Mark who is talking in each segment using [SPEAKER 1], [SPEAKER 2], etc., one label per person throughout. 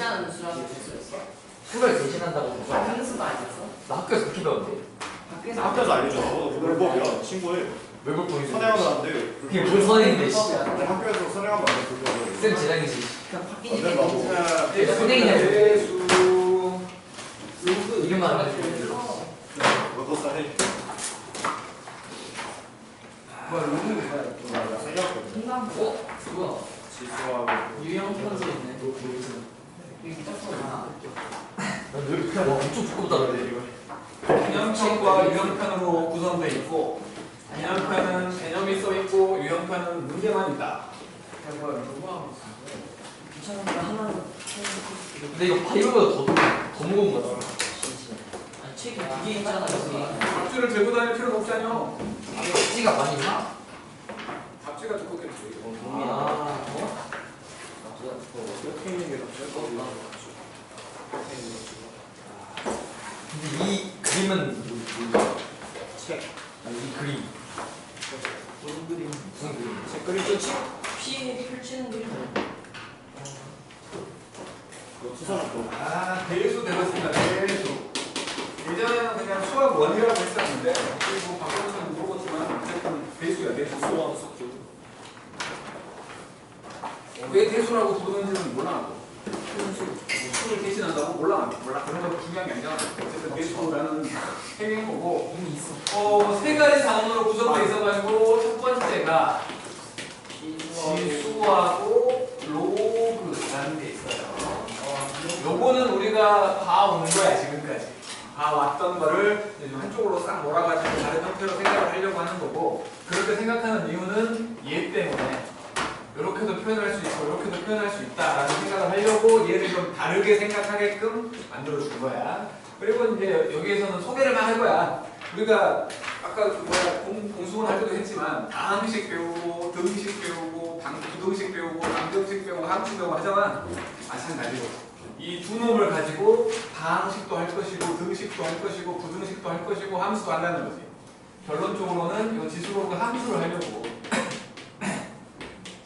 [SPEAKER 1] 대신하는 수라고 했어?
[SPEAKER 2] 수를 대신한다고 했어.
[SPEAKER 1] 상수가 아니었어?
[SPEAKER 2] 나 학교에서 그렇게 배웠는데.
[SPEAKER 3] 학교에서 알려줘. 물법이야. 친구에
[SPEAKER 2] 외국 보이스.
[SPEAKER 3] 선행하면 안 돼.
[SPEAKER 2] 그게 무슨 선행인데, 씨.
[SPEAKER 3] 학교에서 선행하면 안 돼.
[SPEAKER 2] 쌤 재량이지.
[SPEAKER 1] 그냥
[SPEAKER 3] 안
[SPEAKER 1] 바뀌니까
[SPEAKER 3] 된다고.
[SPEAKER 2] 선행이냐,
[SPEAKER 4] 대수
[SPEAKER 2] 이름만 알려주면
[SPEAKER 3] 너도 선행.
[SPEAKER 4] 뭐야 루는 뭐야?
[SPEAKER 3] 나 선행했거든.
[SPEAKER 1] 공감
[SPEAKER 2] 그거.
[SPEAKER 3] 지수하고.
[SPEAKER 1] 유형 편수 있네 여기 떴구나
[SPEAKER 2] 난 여기 그냥 와, 엄청 두껍다 그래, 이거.
[SPEAKER 4] 개념편과 유형편으로 구성되어 있고 개념편은 개념이 써 있고 유형편은 문제만 있다.
[SPEAKER 1] 뭐야 누가 귀찮은데 하나는
[SPEAKER 2] 근데 이거 바이오보다 더 무거운 거 같아.
[SPEAKER 1] 아 책이 두 개 있잖아 여기
[SPEAKER 4] 잡지를 들고 다닐 필요는 없잖아요.
[SPEAKER 2] 찌가 많이 있나?
[SPEAKER 4] 잡지가 두껍겠지.
[SPEAKER 2] 아,
[SPEAKER 3] 이렇게 있는 게 더 짧거든.
[SPEAKER 2] 근데 이 그림은
[SPEAKER 3] 책.
[SPEAKER 2] 아니, 이 그림.
[SPEAKER 1] 무슨 그림
[SPEAKER 2] 무슨 그림?
[SPEAKER 3] 책 그릴 때 책.
[SPEAKER 1] 피해 펼치는 그림
[SPEAKER 3] 그거 투사는 또.
[SPEAKER 4] 대수 되었습니다. 대수. 예전에는 그냥 수학 원이라고 했었는데 그리고 바꿔서는 물어봤지만 어쨌든 대수야 대수.
[SPEAKER 3] 수원 숙주.
[SPEAKER 4] 왜 대수라고 부르는지는 몰라. 수를 대신한다고 몰라. 그런 거 중요한 게 아니잖아. 어쨌든 대수라는 행위인 거고.
[SPEAKER 1] 이미 있어
[SPEAKER 4] 세 가지 단원으로 구성되어 있어가지고 첫 번째가 지수하고 로그라는 게 있어요. 요거는 우리가 봐온 거야 지금까지. 봐왔던 거를 이제 한쪽으로 싹 몰아가지고 다른 형태로 생각을 하려고 하는 거고 그렇게 생각하는 이유는 얘 때문에 이렇게도 표현할 수 있고 이렇게도 표현할 수 있다라는 생각을 하려고 얘를 좀 다르게 생각하게끔 만들어준 거야. 그리고 이제 여기에서는 소개를 막 할 거야. 우리가 아까 공수원 할 때도 했지만 다항식 배우고 등식 배우고 부등식 배우고 방정식 배우고 함식 배우고 하잖아. 마찬가지로 이 두 놈을 가지고 다항식도 할 것이고 등식도 할 것이고 부등식도 할 것이고 함수도 한다는 거지. 결론적으로는 이 지수로그 함수를 하려고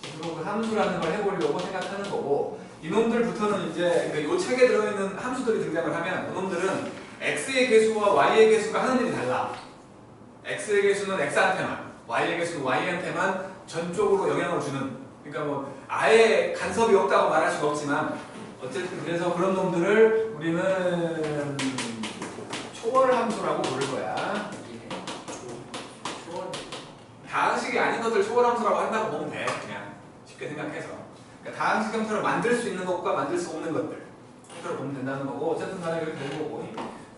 [SPEAKER 4] 지수로그 함수라는 걸 해보려고 생각하는 거고 이놈들부터는 이제 그러니까 이 책에 들어있는 함수들이 등장을 하면 이놈들은 x의 개수와 y의 개수가 하는 일이 달라. x의 개수는 x한테만, y의 개수는 y한테만 전적으로 영향을 주는. 그러니까 뭐 아예 간섭이 없다고 말할 수는 없지만 어쨌든 그래서 그런 놈들을 우리는 초월 함수라고 부를 거야. 다항식이 아닌 것들 초월 함수라고 한다고 보면 돼. 그냥 쉽게 생각해서. 그러니까 다항식 형태를 만들 수 있는 것과 만들 수 없는 것들 형태로 보면 된다는 거고 어쨌든 간에 이렇게 되는 거고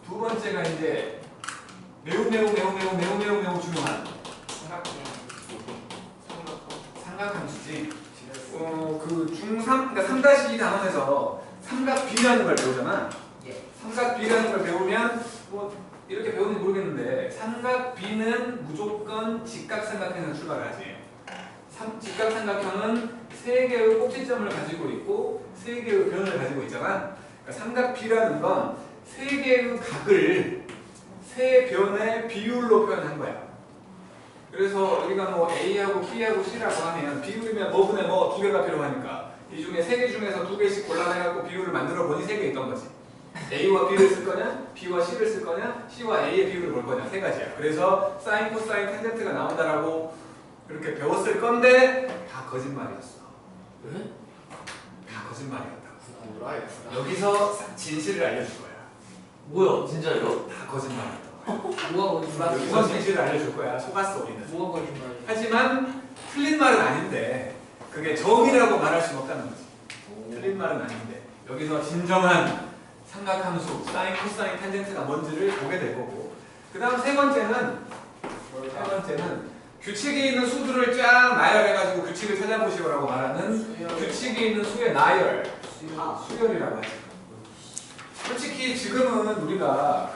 [SPEAKER 4] 두 번째가 이제 매우 중요한 삼각함수지. 그 중3, 그러니까 3-2 단원에서 삼각 B라는 걸 배우잖아. 삼각 B라는 걸 배우면 뭐 이렇게 배우는지 모르겠는데 삼각 B는 무조건 직각삼각형에서 출발을 하지. 직각삼각형은 세 개의 꼭지점을 가지고 있고 세 개의 변을 가지고 있잖아. 그러니까 삼각 B라는 건 세 개의 각을 세 변의 비율로 표현한 거야. 그래서 우리가 뭐 A하고 B하고 C라고 하면 비율이면 뭐분의 뭐 두 개가 필요하니까 이 중에 세 개 중에서 두 개씩 골라내갖고 비율을 만들어 보니 세 개 있던 거지. A와 B를 쓸 거냐, B와 C를 쓸 거냐, C와 A의 비율을 볼 거냐 세 가지야. 그래서 사인, 코사인, 탄젠트가 나온다라고 그렇게 배웠을 건데 다 거짓말이었어.
[SPEAKER 2] 왜?
[SPEAKER 4] 다 거짓말이었다.
[SPEAKER 3] 여기서
[SPEAKER 4] 여기서 진실을 알려줄 거야.
[SPEAKER 2] 뭐야, 진짜요?
[SPEAKER 4] 다 거짓말이었다.
[SPEAKER 1] 뭐가 거짓말
[SPEAKER 4] 여기서 진실을 알려줄 거야. 속았어 우리는.
[SPEAKER 1] 뭐가 거짓말
[SPEAKER 4] 하지만 틀린 말은 아닌데 그게 정이라고 말할 수는 없다는 거지. 틀린 말은 아닌데 여기서 진정한 삼각함수 사인, 코사인, 탄젠트가 뭔지를 보게 될 거고 그 다음 세 번째는 규칙이 있는 수들을 쫙 나열해가지고 규칙을 찾아보시오라고 말하는 규칙이 있는 수의 나열 수열이라고 하죠. 솔직히 지금은 우리가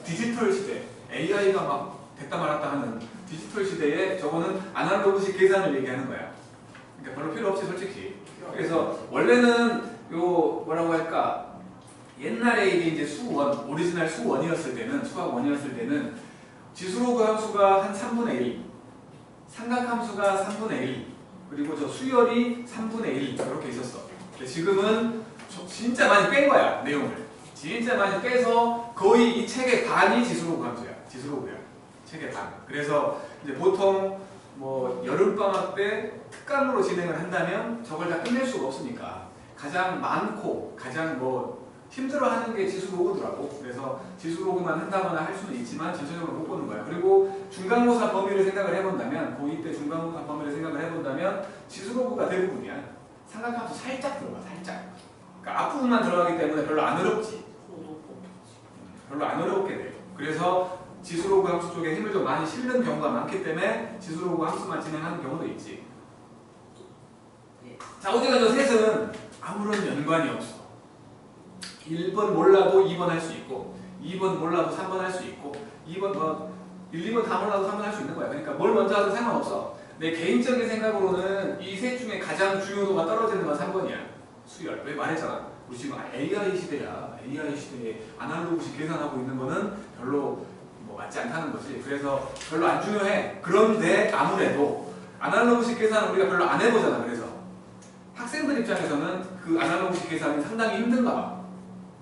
[SPEAKER 4] 디지털 시대 AI가 막 됐다 말았다 하는 디지털 시대에 저거는 아날로그식 계산을 얘기하는 거야. 그러니까 별로 필요 없지 솔직히. 그래서 원래는 요 뭐라고 할까 옛날에 이게 이제 수원 오리지널 수원이었을 때는 수학 원이었을 때는 지수로그 함수가 한 3분의 1, 삼각함수가 3분의 1, 그리고 저 수열이 3분의 1 이렇게 있었어. 근데 지금은 진짜 많이 뺀 거야, 내용을. 진짜 많이 빼서 거의 이 책의 반이 지수로그 함수야. 지수로그야. 책의 반. 그래서 이제 보통 뭐 여름방학 때 특강으로 진행을 한다면 저걸 다 끝낼 수가 없으니까 가장 많고 가장 뭐 힘들어하는 게 지수로그더라고. 그래서 지수로그만 한다거나 할 수는 있지만 전체적으로 못 보는 거야. 그리고 중간고사 범위를 생각을 해본다면 고2 때 중간고사 범위를 생각을 해본다면 지수로그가 대부분이야. 삼각함수 살짝 들어가, 살짝. 그러니까 앞부분만 들어가기 때문에 별로 안 어렵지. 별로 안 어렵게 돼요. 그래서 지수로그 함수 쪽에 힘을 좀 많이 실는 경우가 많기 때문에 지수로그 함수만 진행하는 경우도 있지. 자, 어디가 저 셋은 아무런 연관이 없어. 1번 몰라도 2번 할 수 있고 2번 몰라도 3번 할 수 있고 2번 뭐 1, 2번 다 몰라도 3번 할 수 있는 거야. 그러니까 뭘 먼저 하든 상관없어. 내 개인적인 생각으로는 이 셋 중에 가장 중요도가 떨어지는 건 3번이야. 수열. 왜 말했잖아. 우리 지금 AI 시대야. AI 시대에 아날로그식 계산하고 있는 거는 별로 뭐 맞지 않다는 거지. 그래서 별로 안 중요해. 그런데 아무래도 아날로그식 계산은 우리가 별로 안 해보잖아. 그래서 학생들 입장에서는 그 아날로그식 계산이 상당히 힘든가 봐.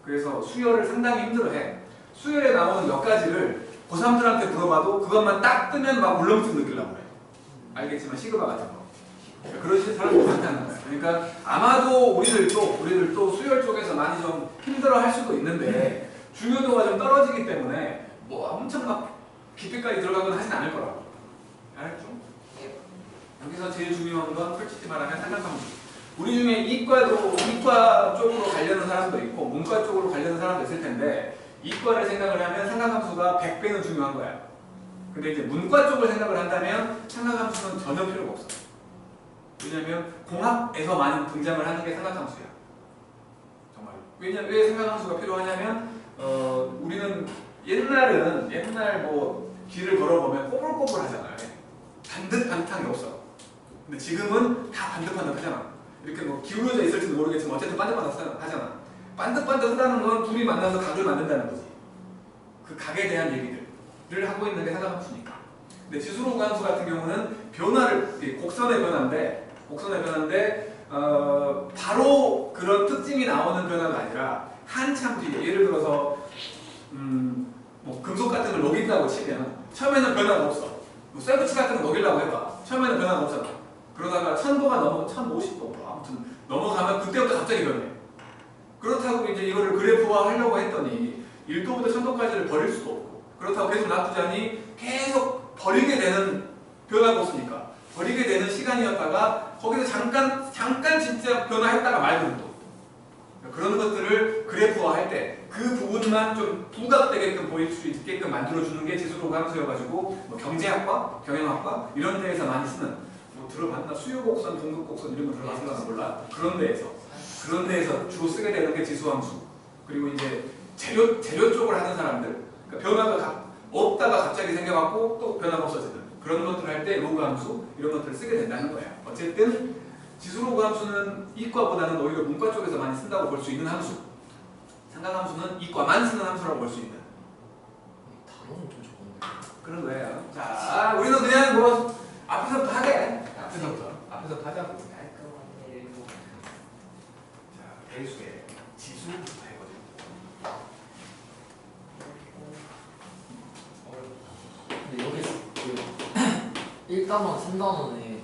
[SPEAKER 4] 그래서 수열을 상당히 힘들어해. 수열에 나오는 몇 가지를 고3들한테 물어봐도 그것만 딱 뜨면 막 울렁증 느끼려고 해. 알겠지만 시그마 같은 거. 그러신 사람이 많다는 거야. 그러니까 아마도 우리들도 수열 쪽에서 많이 좀 힘들어할 수도 있는데 중요도가 좀 떨어지기 때문에 뭐 엄청 막 깊이까지 들어가거나 하진 않을 거라고. 알았죠? 여기서 제일 중요한 건 솔직히 말하면 삼각함수. 우리 중에 이과 쪽으로 가려는 사람도 있고 문과 쪽으로 가려는 사람도 있을 텐데 이과를 생각을 하면 삼각함수가 100배는 중요한 거야. 근데 이제 문과 쪽을 생각을 한다면 삼각함수는 전혀 필요가 없어. 왜냐면 공학에서 많이 등장을 하는 게 삼각함수야. 정말. 왜 삼각함수가 필요하냐면 우리는 옛날 뭐 길을 걸어보면 꼬불꼬불 하잖아요. 반듯반듯한 게 없어. 근데 지금은 다 반듯반듯하잖아. 이렇게 뭐 기울어져 있을지도 모르겠지만 어쨌든 반듯반듯하잖아. 반듯반듯하다는 건 둘이 만나서 각을 만든다는 거지. 그 각에 대한 얘기들을 하고 있는 게 삼각함수니까. 근데 지수로그 함수 같은 경우는 곡선의 변화인데 바로 그런 특징이 나오는 변화가 아니라 한참 뒤에 예를 들어서 뭐 금속 같은 걸 녹인다고 치면 처음에는 변화가 없어. 뭐 쇠붙이 같은 거 녹이려고 해봐. 처음에는 변화가 없잖아. 그러다가 1000도가 넘어 1050도 아무튼 넘어가면 그때부터 갑자기 변해. 그렇다고 이제 이거를 그래프화 하려고 했더니 1도부터 1000도까지를 버릴 수도 없고 그렇다고 계속 놔두자니 계속 버리게 되는 변화가 없으니까 버리게 되는 시간이었다가 거기서 잠깐 진짜 변화했다가 말고 또 그런 것들을 그래프화 할 때 그 부분만 좀 부각되게끔 보일 수 있게끔 만들어주는 게 지수로그 함수여가지고 뭐 경제학과, 경영학과 이런 데에서 많이 쓰는 뭐 들어봤나? 수요곡선, 동극곡선 이런 거 들어봤나 몰라. 그런 데에서 주로 쓰게 되는 게 지수함수. 그리고 이제 재료 쪽을 하는 사람들, 그러니까 변화가 없다가 갑자기 생겨갖고 또 변화가 없어지는 그런 것들을 할 때 로그 함수 이런 것들을 쓰게 된다는 거야. 어쨌든 지수로그 함수는 이과보다는 오히려 문과 쪽에서 많이 쓴다고 볼 수 있는 함수. 삼각함수는 이과만 쓰는 함수라고 볼 수 있는.
[SPEAKER 2] 단어는 좀 적은데.
[SPEAKER 4] 그런 거예요. 자, 우리는 그냥 뭐 앞에서부터 하게. 앞에서부터 하자고. 자, 배수의 지수부터 해보죠.
[SPEAKER 2] 근데 여기 그 1단원, 3단원에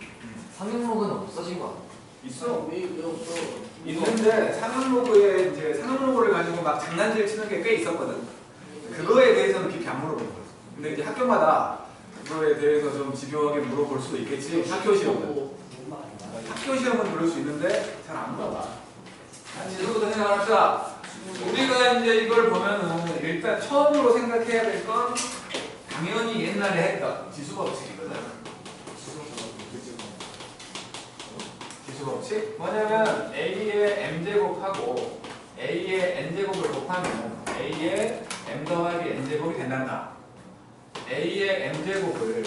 [SPEAKER 2] 상용로그는 없어진 거 아니야?
[SPEAKER 4] 있어.
[SPEAKER 3] 왜 없어?
[SPEAKER 4] 있는데 상용로그에 이제 상용로그를 가지고 막 장난질 치는 게 꽤 있었거든. 그거에 대해서는 깊이 안 물어본 거였어. 근데 이제 학교마다 그거에 대해서 좀 집요하게 물어볼 수도 있겠지. 학교 시험은 그럴 수 있는데 잘 안 물어봐. 지수부터 생각합시다. 우리가 이제 이걸 보면은 일단 처음으로 생각해야 될 건 당연히 옛날에 했던 지수법칙이거든. 지수법칙? 뭐냐면 A의 M제곱하고 A의 N제곱을 곱하면 A의 M 더하기 N제곱이 된단다. A의 M제곱을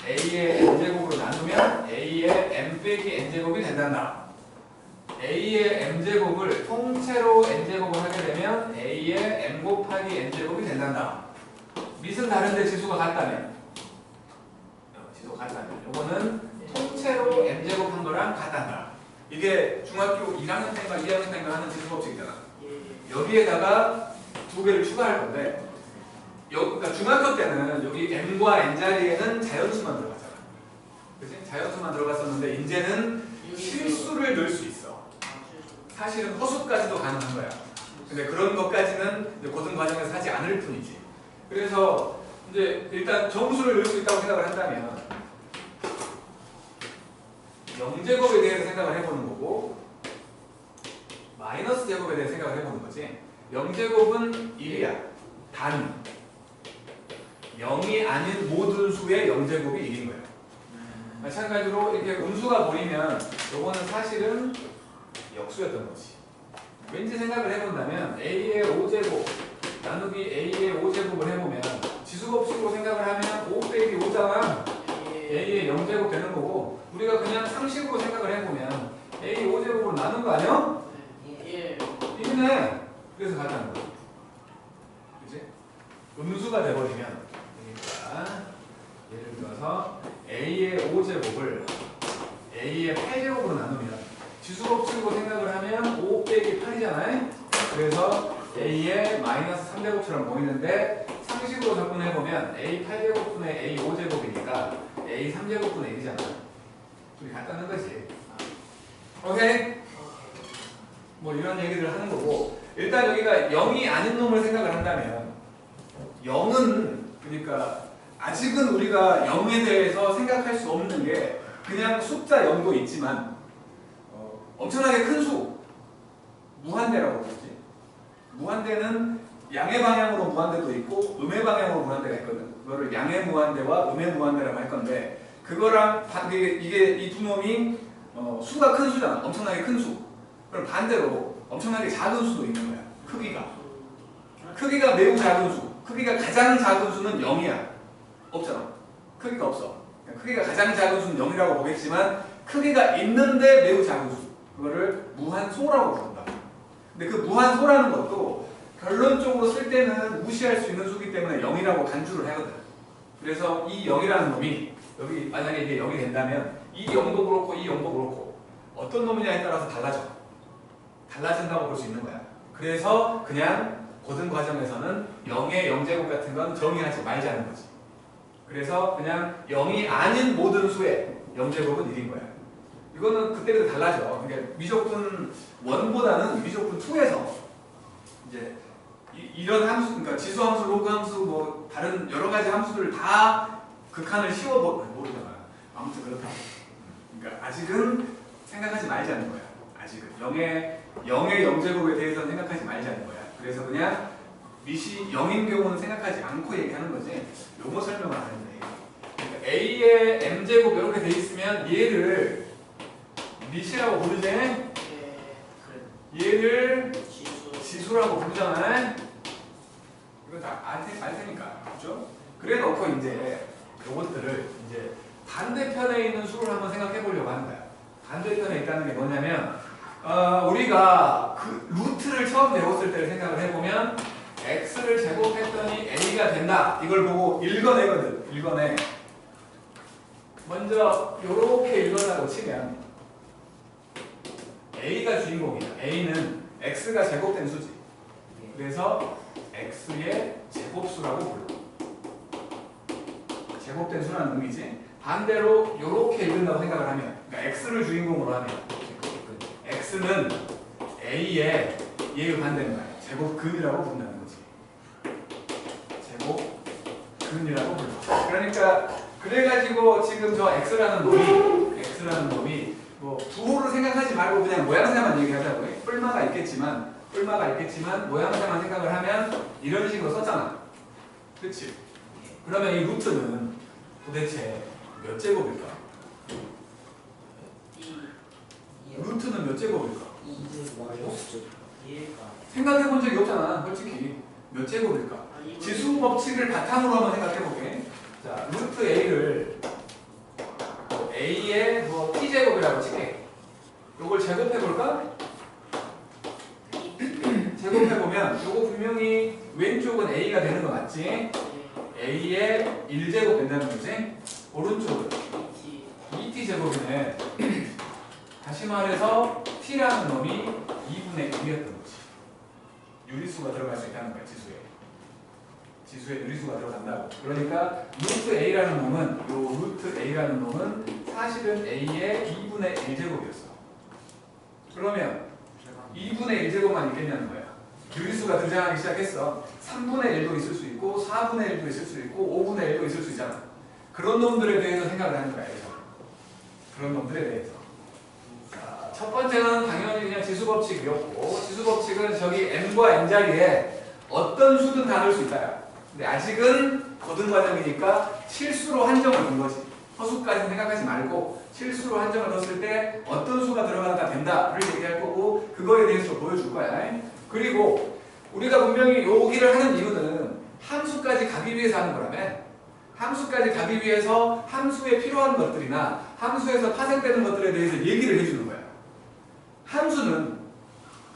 [SPEAKER 4] A의 N제곱으로 나누면 A의 M 빼기 N제곱이 된단다. A의 M제곱을 통째로 N제곱을 하게 되면 A의 M 곱하기 N제곱이 된단다. 밑은 다른데 지수가 같다면 이거는 통째로 M제곱 한 거랑 같단다. 이게 중학교 1학년 때인가 2학년 때인가 하는 지수법칙이잖아. 여기에다가 두 개를 추가할 건데 그러니까 중학교 때는 여기 n과 n 자리에는 자연수만 들어가잖아. 그치? 자연수만 들어갔었는데 이제는 실수를 넣을 수 있어. 사실은 허수까지도 가능한 거야. 근데 그런 것까지는 이제 고등 과정에서 하지 않을 뿐이지. 그래서 이제 일단 정수를 넣을 수 있다고 생각을 한다면 0제곱에 대해서 생각을 해보는 거고 마이너스 제곱에 대해서 생각을 해보는 거지. 0제곱은 1이야. 단 0이 아닌 모든 수의 0제곱이 1인 거야. 마찬가지로 이렇게 음수가 보이면 요거는 사실은 역수였던 거지. 왠지 생각을 해본다면 A의 5제곱 나누기 A의 5제곱을 해보면 지수법칙으로 생각을 하면 5 빼기 5잖아. A의 0제곱 되는 거고 우리가 그냥 상식으로 생각을 해보면 A 5제곱으로 나눈 거 아니야? 1이네. 그래서 가자는 거야. 그치? 음수가 돼버리면 그러니까 예를 들어서 A의 5제곱을 A의 8제곱으로 나누면 지수법칙으로 생각을 하면 5 빼기 8이잖아요. 그래서 A의 마이너스 3제곱처럼 보이는데 상식으로 접근해보면 A 8제곱분의 A 5제곱이니까 A 3제곱분의 1이잖아. 둘이 같다는 거지. 오케이? 뭐 이런 얘기를 하는 거고 일단 여기가 0이 아닌 놈을 생각을 한다면 0은 그러니까 아직은 우리가 0에 대해서 생각할 수 없는 게 그냥 숫자 0도 있지만 엄청나게 큰 수 무한대라고 그러지. 무한대는 양의 방향으로 무한대도 있고 음의 방향으로 무한대가 있거든. 그거를 양의 무한대와 음의 무한대라고 할 건데 그거랑 이게 이 두 놈이 수가 큰 수잖아. 엄청나게 큰 수. 그럼 반대로 엄청나게 작은 수도 있는 거야. 크기가 매우 작은 수. 크기가 가장 작은 수는 0이야. 없잖아. 크기가 없어. 크기가 가장 작은 수는 0이라고 보겠지만 크기가 있는데 매우 작은 수. 그거를 무한소라고 부른다. 근데 그 무한소라는 것도 결론적으로 쓸 때는 무시할 수 있는 수기 때문에 0이라고 간주를 하거든. 그래서 이 0이라는 놈이 여기 만약에 이게 0이 된다면 이 0도 그렇고 이 0도 그렇고 어떤 놈이냐에 따라서 달라진다고 볼 수 있는 거야. 그래서 그냥 고등 과정에서는 0의 0제곱 같은 건 정의하지 말자는 거지. 그래서 그냥 0이 아닌 모든 수의 0제곱은 1인 거야. 이거는 그때그때 달라져. 그러니까 미적분 1보다는 미적분 2에서 이제 이런 함수, 그러니까 지수 함수, 로그 함수, 뭐 다른 여러 가지 함수들을 다 극한을 모르잖아. 아무튼 그렇다. 그러니까 아직은 생각하지 말자는 거야. 아직은 0의 0제곱에 대해서는 생각하지 말자는 거야. 그래서 그냥 밑이 0인 경우는 생각하지 않고 얘기하는 거지. 요거 설명을 안 했네. 그러니까 A의 m제곱 이렇게 돼 있으면 얘를 밑이라고 부르지? 얘를 지수라고 부르잖아. 이거 다 알 테니까. 그렇죠? 그래 놓고 이제 요것들을 이제 반대편에 있는 수를 한번 생각해 보려고 하는 거야. 반대편에 있다는 게 뭐냐면 우리가 그 루트를 처음 배웠을 때를 생각을 해보면 x를 제곱했더니 a가 된다. 이걸 보고 읽어내거든. 읽어내. 먼저 요렇게 읽어내고 치면 a가 주인공이야. a는 x가 제곱된 수지. 그래서 x의 제곱수라고 불러. 제곱된 수라는 의미지. 반대로 요렇게 읽는다고 생각을 하면 그러니까 x를 주인공으로 하면 x는 a의 얘의 반대인 거야. 제곱근이라고 부른다는 거지. 제곱근이라고 불러. 그러니까 그래가지고 지금 저 x라는 놈이 뭐 부호를 생각하지 말고 그냥 모양새만 얘기하자고 해. 뿔마가 있겠지만 모양새만 생각을 하면 이런 식으로 썼잖아. 그렇지? 그러면 이 루트는 도대체 몇 제곱일까? 루트는 몇 제곱일까? 생각해 본 적이 없잖아. 솔직히 몇 제곱일까? 지수 법칙을 바탕으로 한번 생각해 볼게. 자, 루트 a를 a의 뭐 t제곱이라고 칠게. 요걸 제곱해 볼까? 제곱해 보면 요거 분명히 왼쪽은 a가 되는 거 맞지? a의 1제곱 된다는 거지? 오른쪽은 2t 제곱이네. 다시 말해서 t라는 놈이 2분의 1이었던 거지. 유리수가 들어갈 수 있다는 거야, 지수에 유리수가 들어간다고. 그러니까 루트 a라는 놈은 요 루트 a라는 놈은 사실은 a의 2분의 1제곱이었어. 그러면 2분의 1제곱만 있겠냐는 거야. 유리수가 등장하기 시작했어. 3분의 1도 있을 수 있고 4분의 1도 있을 수 있고 5분의 1도 있을 수 있잖아. 그런 놈들에 대해서 생각을 하는 거야. 그래서 그런 놈들에 대해서. 자, 첫 번째는 당연히 그냥 지수법칙이었고, 지수법칙은 저기 n과 n자리에 어떤 수든 다 넣을 수 있다. 근데 아직은 거듭 과정이니까 실수로 한정을 둔 거지. 허수까지 생각하지 말고 실수로 한정을 넣었을 때 어떤 수가 들어가다 된다를 얘기할 거고, 그거에 대해서 보여줄 거야. 그리고 우리가 분명히 여기를 하는 이유는 함수까지 가기 위해서 하는 거라며. 함수까지 가기 위해서 함수에 필요한 것들이나 함수에서 파생되는 것들에 대해서 얘기를 해주는 거야. 함수는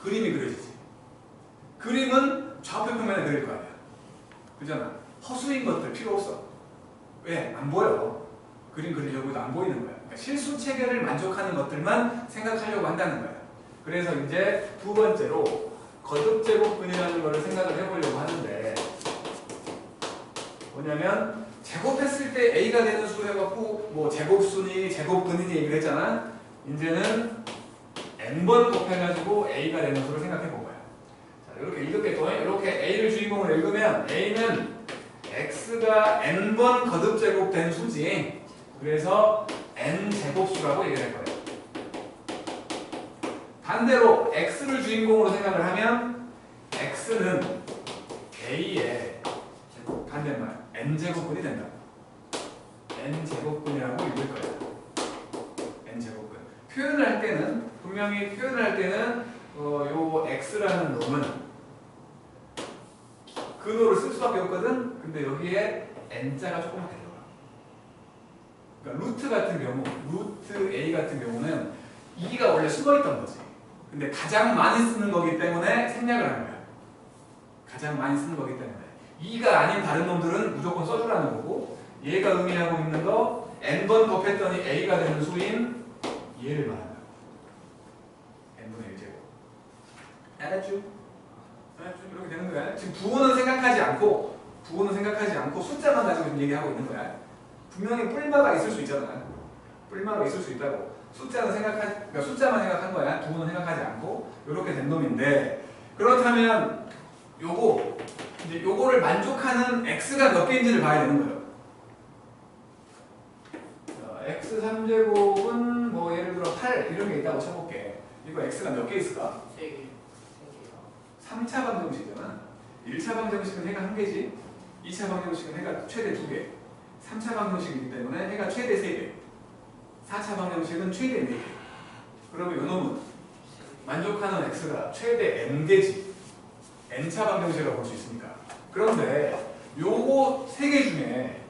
[SPEAKER 4] 그림이 그려지지. 그림은 좌표 평면에 그릴 거 아니야. 그잖아. 허수인 것들 필요 없어. 왜? 안 보여. 그림 그리려고 해도 안 보이는 거야. 그러니까 실수 체계를 만족하는 것들만 생각하려고 한다는 거야. 그래서 이제 두 번째로 거듭제곱근이라는 거를 생각을 해보려고 하는데, 뭐냐면 제곱했을 때 a가 되는 수 해갖고 뭐 제곱순이, 제곱근이니 얘기를 했잖아. 이제는 n번 곱해가지고 a가 되는 수를 생각해 본 거야. 자, 이렇게 읽을게요. 이렇게 a를 주인공으로 읽으면 a는 x가 n번 거듭제곱된 수지. 그래서 n제곱수라고 얘기를 할 거예요. 반대로 x를 주인공으로 생각을 하면 x는 a의 반대말 n제곱근이 된다. n제곱근이라고 읽을 거예요. n제곱근. 표현을 할 때는 분명히 표현을 할 때는 요 x라는 놈은 근호를 쓸 수밖에 없거든. 근데 여기에 n자가 조금만 들어가. 그러니까 루트 같은 경우, 루트 a 같은 경우는 2가 원래 숨어있던 거지. 근데 가장 많이 쓰는 거기 때문에 생략을 하는 거야. 가장 많이 쓰는 거기 때문에. 2가 아닌 다른 놈들은 무조건 써주라는 거고, 얘가 의미하고 있는 거 n번 곱했더니 a가 되는 수인 얘를 말한다. n분의 1제곱. 알았죠? 이렇게 되는 거야. 지금 부호는 생각하지 않고 숫자만 가지고 지금 얘기하고 있는 거야. 분명히 뿔마가 있을 수 있잖아. 뿔마가 있을 수 있다고. 그러니까 숫자만 생각한 거야. 부호는 생각하지 않고. 이렇게 된 놈인데, 그렇다면 요거를 만족하는 x가 몇 개인지를 봐야 되는 거예요. x 3제곱은 뭐 예를 들어 8 이런 게 있다고 쳐볼게. 이거 x가 몇 개 있을까?
[SPEAKER 1] 3개.
[SPEAKER 4] 3차 방정식이잖아. 1차 방정식은 해가 1개지. 2차 방정식은 해가 최대 2개. 3차 방정식이기 때문에 해가 최대 3개. 4차 방정식은 최대 4개. 그러면 요놈은 만족하는 x가 최대 n개지. n차 방정식이라고 볼 수 있으니까. 그런데 요거 3개 중에,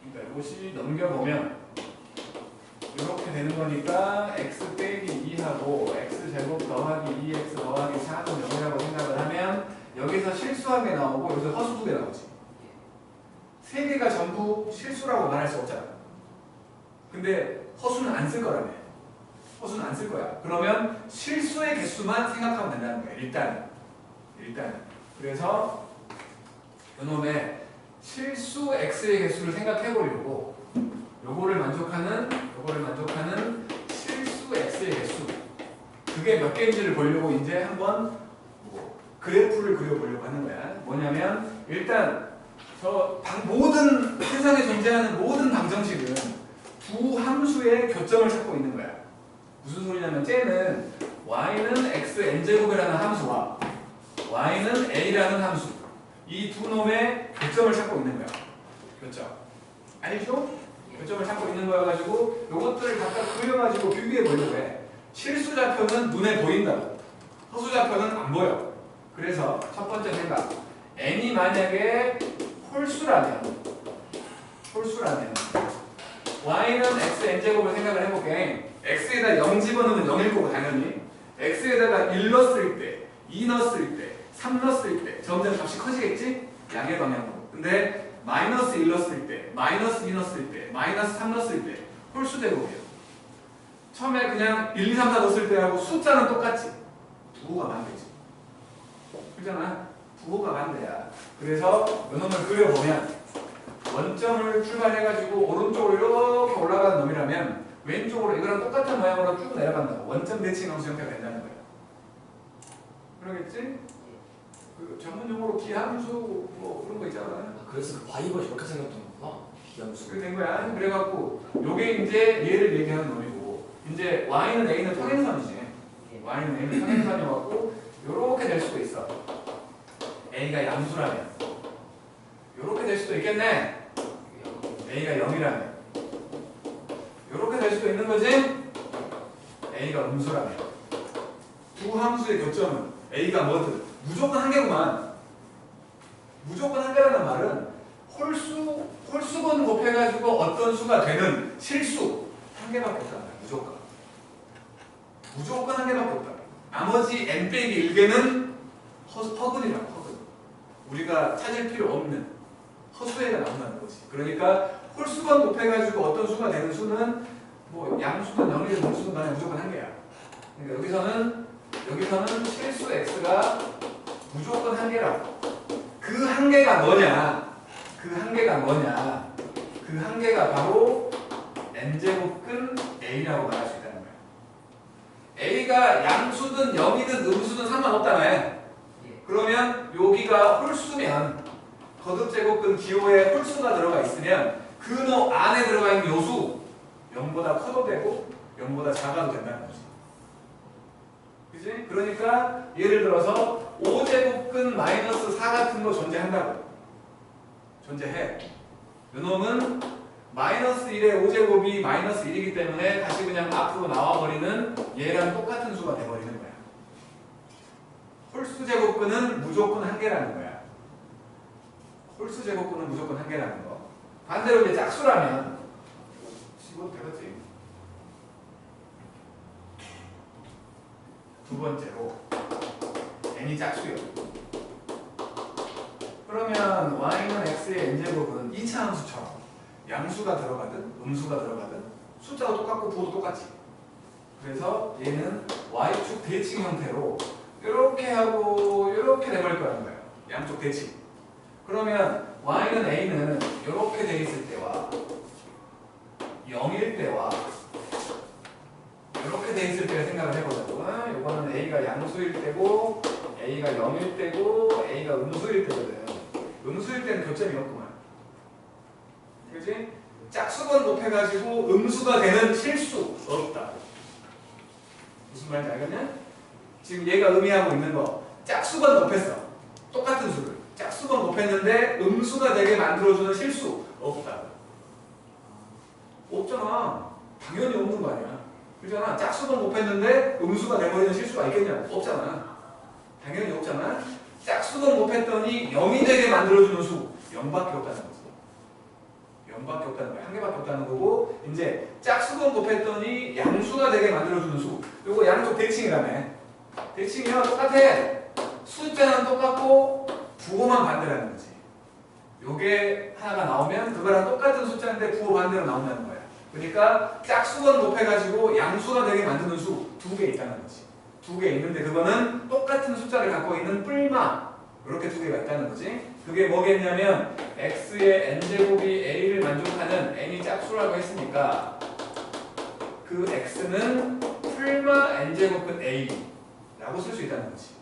[SPEAKER 4] 그러니까 이것이 넘겨보면 이렇게 되는 거니까 x 빼기 2하고 x제곱 더하기 2x 더하기 4는 0이라고 생각을 하면 여기서 실수한 게 나오고 여기서 허수 2개 나오지. 3개가 전부 실수라고 말할 수 없잖아. 근데 허수는 안 쓸 거라며. 허수는 안 쓸 거야. 그러면 실수의 개수만 생각하면 된다는 거야. 일단. 그래서 이놈의 실수 x의 개수를 생각해 보려고 요거를 만족하는 실수 x의 개수, 그게 몇 개인지를 보려고 이제 한번 그래프를 그려보려고 하는 거야. 뭐냐면 일단 모든 세상에 존재하는 모든 방정식은 두 함수의 교점을 찾고 있는 거야. 무슨 소리냐면 쟤는 y는 x n제곱이라는 함수와 y는 a라는 함수, 이 두 놈의 교점을 찾고 있는 거야. 교점. 알죠? 교점을 찾고 있는 거여가지고 요것들을 각각 그려가지고 비교해 보려고 해. 실수 좌표는 눈에 보인다고. 허수 좌표는 안 보여. 그래서 첫 번째 생각. n이 만약에 홀수라면 y는 x n제곱을 생각을 해볼게. x에다 0 집어넣으면 0일 거고 당연히. x에다가 1 넣었을 때, 2 넣었을 때, 3 넣었을 때 점점 값이 커지겠지? 양의 방향으로. 근데 마이너스 1 넣었을 때, 마이너스 2 넣었을 때, 마이너스 3 넣었을 때 홀수 제곱이에요. 처음에 그냥 1, 2, 3, 4 넣었을 때하고 숫자는 똑같지. 부호가 반대지. 그잖아. 부호가 반대야. 그래서 요놈을 그려보면 원점을 출발해가지고 오른쪽으로 이렇게 올라가는 놈이라면 왼쪽으로 이거랑 똑같은 모양으로 쭉 내려간다고. 원점 대칭 함수 형태가 된다는 거야. 그러겠지? 그 전문용어로 기함수 뭐 그런 거 있잖아.
[SPEAKER 2] 아, 그래서 그 바이브가 저렇게 생겼던 거구나. 비함수.
[SPEAKER 4] 그렇게 된 거야. 그래갖고 요게 이제 얘를 얘기하는 놈이고 이제 y는 a는 평행선이지. y는 a는 평행선이어갖고 요렇게 될 수도 있어. a가 양수라면 요렇게 될 수도 있겠네. a가 0이라면 요렇게 될 수도 있는 거지. a가 음수라면 두 함수의 교점은 a가 뭐든 무조건 한 개구만. 무조건 한 개라는 말은 홀수건 곱해가지고 어떤 수가 되는 실수 한 개밖에 없단 말이야. 무조건 한 개밖에 없다. 나머지 n 빼기 1개는 허근이라고. 허근. 우리가 찾을 필요 없는 허수애가 나온다는 거지. 그러니까 홀수건 곱해가지고 어떤 수가 되는 수는 뭐 양수든 0이든 음수든 간에 무조건 한 개야. 그러니까 여기서는 실수 x가 무조건 한 개라고. 그 한 개가 뭐냐? 그 한 개가 바로 n제곱근 a라고 말할 수 있다는 거야. a가 양수든 0이든 음수든 상관없다며. 그러면 여기가 홀수면 거듭제곱근 기호에 홀수가 들어가 있으면 그 너 안에 들어가 있는 요수 0보다 커도 되고 0보다 작아도 된다는 거지. 그치? 그러니까 예를 들어서 5제곱근 마이너스 4 같은 거 존재한다고. 존재해. 요놈은 마이너스 1의 5제곱이 마이너스 1이기 때문에 다시 그냥 앞으로 나와버리는 얘랑 똑같은 수가 돼버리는 거야. 홀수 제곱근은 무조건 한 개라는 거야. 홀수 제곱근은 무조건 한 개라는 거. 반대로 이제 짝수라면 이거 되겠지. 두 번째로 n이 짝수요. 그러면 y는 x의 n제곱은 2차 함수처럼 양수가 들어가든 음수가 들어가든 숫자가 똑같고 부호도 똑같지. 그래서 얘는 y축 대칭 형태로 이렇게 하고 이렇게 돼버릴 거라는 거예요. 양쪽 대칭. 그러면 y는 a는 이렇게 돼 있을 때와 0일 때와 이렇게 돼 있을 때를 생각을 해보자고. 이거는 a가 양수일 때고 a가 0일 때고 a가 음수일 때거든. 음수일 때는 교점이 없구만. 그치? 짝수건 곱해가지고 음수가 되는 실수 없다. 무슨 말인지 알겠냐? 지금 얘가 의미하고 있는 거 짝수건 곱했어. 똑같은 수를 짝수건 곱했는데 음수가 되게 만들어주는 실수 없다. 없잖아. 당연히 없는 거 아니야. 그렇잖아. 짝수건 곱했는데 음수가 돼버리는 실수가 있겠냐? 없잖아. 당연히 없잖아. 짝수건 곱했더니 0이 되게 만들어주는 수 0밖에 없다는 거지. 0밖에 없다는 거야. 한 개밖에 없다는 거고 이제 짝수건 곱했더니 양수가 되게 만들어주는 수 요거 양쪽 대칭이라며. 대칭이면 똑같아. 숫자는 똑같고 부호만 반대라는 거지. 요게 하나가 나오면 그거랑 똑같은 숫자인데 부호 반대로 나온다는 거야. 그러니까 짝수건 곱해가지고 양수가 되게 만드는 수 2개 있다는 거지. 2개 있는데 그거는 똑같은 숫자를 갖고 있는 뿔마 이렇게 2개가 있다는 거지. 그게 뭐겠냐면 x의 n제곱이 a를 만족하는 n이 짝수라고 했으니까 그 x는 풀마 n제곱은 a라고 쓸 수 있다는 거지.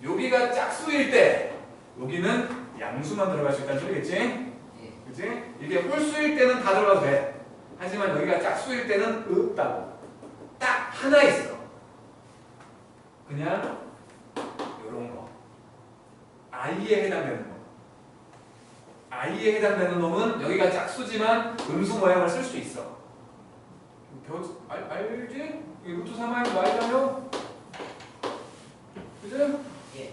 [SPEAKER 4] 여기가 짝수일 때 여기는 양수만 들어갈 수 있다는 소리겠지? 그치? 이게 홀수일 때는 다 들어가도 돼. 하지만 여기가 짝수일 때는 없다고. 딱 하나 있어. 그냥 요런 거. i에 해당되는 거. i에 해당되는 놈은 여기가 짝수지만 음수 모양을 쓸 수 있어. 알지? 이 루트 3i y잖아요? 그죠?
[SPEAKER 1] 예.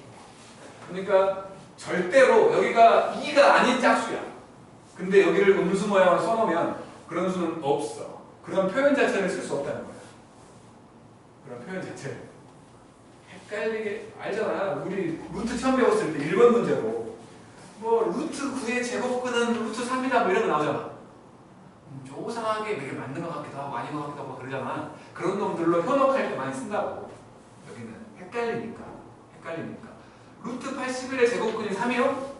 [SPEAKER 4] 그러니까 절대로 여기가 2가 아닌 짝수야. 근데 여기를 음수 모양으로 써놓으면 그런 수는 없어. 그런 표현 자체를 쓸 수 없다는 거야. 그런 표현 자체를. 헷갈리게 알잖아. 우리 루트 처음 배웠을 때 1번 문제로 뭐 루트 9의 제곱근은 루트 3이다 뭐 이런 거 나오잖아. 요상하게 이게 맞는 것 같기도 하고 아닌 것 같기도 하고 그러잖아. 그런 놈들로 현혹할 때 많이 쓴다고. 여기는 헷갈리니까. 루트 81의 제곱근이 3이요?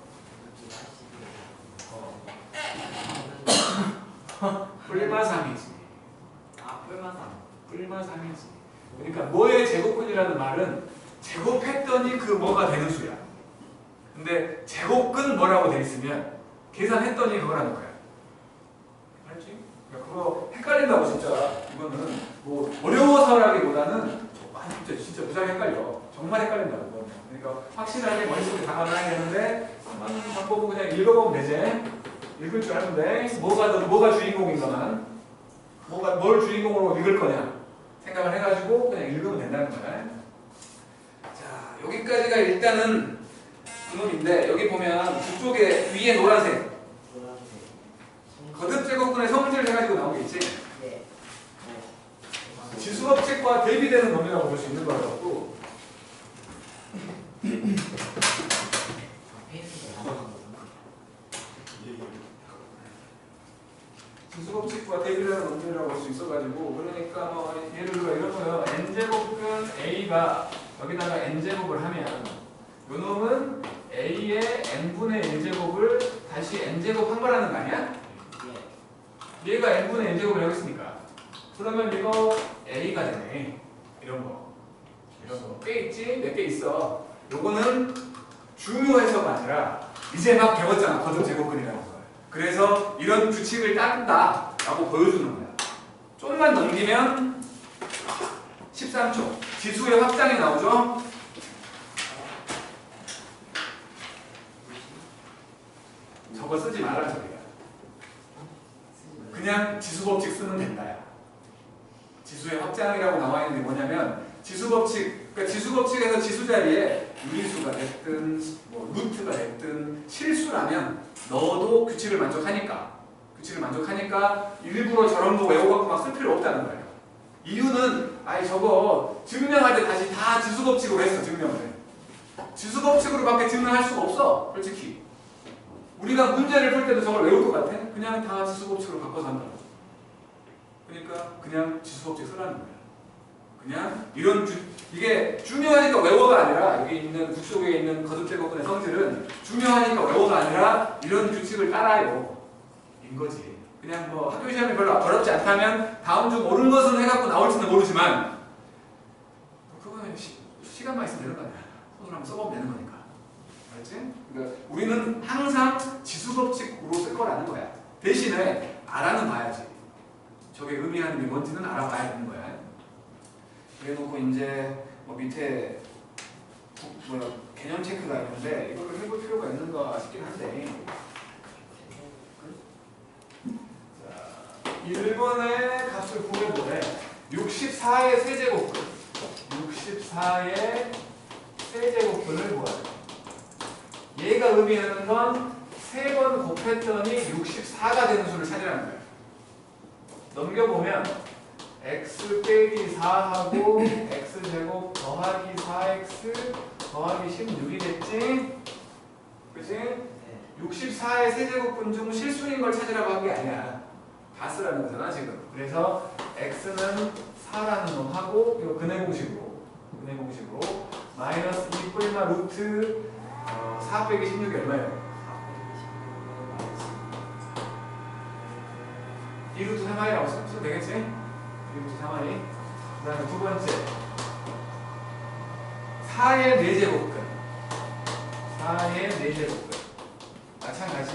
[SPEAKER 4] 뿔마 3이지.
[SPEAKER 1] 아, 뿔마삼.
[SPEAKER 4] 뿔마 3이지. 그러니까 뭐의 제곱근이라는 말은 제곱했더니 그 뭐가 되는 수야. 근데 제곱근 뭐라고 돼 있으면 계산했더니 그거라는 거야. 알지? 그러니까 그거 헷갈린다고 진짜. 이거는 뭐 어려워서라기보다는 진짜 무지하게 헷갈려. 정말 헷갈린다고. 그러니까 확실하게 머릿속에 담아놔야 되는데 방법은 그냥 읽어보면 되지. 읽을 줄 아는데 뭐가 주인공인가만 뭘 주인공으로 읽을 거냐 생각을 해가지고 그냥 읽으면 된다는 거야. 자, 여기까지가 일단은 그놈인데 여기 보면 뒤쪽에 위에 노란색 거듭 제곱근의 성질 해가지고 나오겠지.
[SPEAKER 1] 네.
[SPEAKER 4] 지수법칙과 대비되는 놈이라고 볼 수 있는 거라고. 지수법칙과 대비되는 놈들이라고 볼 수 있어가지고 그러니까 뭐 예를 들어 이런 거요. n제곱근 a가 여기다가 n제곱을 하면 요 놈은 a의 n분의 1제곱을 다시 n제곱 한 거라는 거 아니야? 얘가 n분의 1제곱을 여기 있으니까 그러면 이거 a가 되네. 이런 거 꽤 있지? 몇 개 있어. 요거는 중요해서가 아니라 이제 막 배웠잖아. 거듭 제곱근이라는 거. 그래서 이런 규칙을 따른다 라고 보여주는 거야. 좀만 넘기면 13초 지수의 확장이 나오죠. 저거 쓰지 말라 저기야. 그냥 지수법칙 쓰면 된다. 지수의 확장이라고 나와 있는 게 뭐냐면 지수법칙, 그러니까 지수법칙에서 지수 자리에 유리수가 됐든 뭐 루트가 됐든 실수라면 넣어도 규칙을 만족하니까 일부러 저런 거 외워갖고 막 쓸 필요 없다는 거예요. 이유는 저거 증명할 때 다시 다 지수법칙으로 했어. 증명을 지수법칙으로밖에 증명할 수가 없어. 솔직히 우리가 문제를 풀 때도 저걸 외울 것 같아? 그냥 다 지수법칙으로 바꿔서 한다. 그러니까 그냥 지수법칙 쓰라는 거야. 그냥 이런 이게 중요하니까 외워가 아니라 여기 있는 북쪽에 있는 거듭제곱근의 성질은 중요하니까 외워가 아니라 이런 규칙을 따라요. 인 거지. 그냥 뭐 학교 시험이 별로 어렵지 않다면 다음 중 옳은 것은 해갖고 나올지는 모르지만 그거는 시간만 있으면 되는 거 아니야. 손으로 한번 써보면 되는 거니까. 알지? 그러니까 우리는 항상 지수법칙으로 쓸 거라는 거야. 대신에 알아는 봐야지. 저게 의미하는 게 뭔지는 알아봐야 되는 거야. 그래놓고 이제 뭐 밑에 개념 체크가 있는데 이걸 해볼 필요가 있는가 싶긴 한데. 자, 1번의 값을 구해보래. 64의 세제곱근. 64의 세제곱근을 구하래. 얘가 의미하는 건 3번 곱했더니 64가 되는 수를 찾으라는 거야. 넘겨보면 x 빼기 4하고 x제곱 더하기 4x 더하기 16이겠지? 그치?
[SPEAKER 1] 네.
[SPEAKER 4] 64의 세제곱근 중 실수인 걸 찾으라고 한 게 아니야. 다 쓰라는 거잖아 지금. 그래서 x는 4라는 놈하고 이거 근해 공식으로 마이너스 2 뿔마 루트 4 빼기 16이 얼마예요? 2루트 3i라고 쓰면 되겠지? 2루트 3i. 그 다음에 두 번째 4의 4제곱근 4의 4제곱근 마찬가지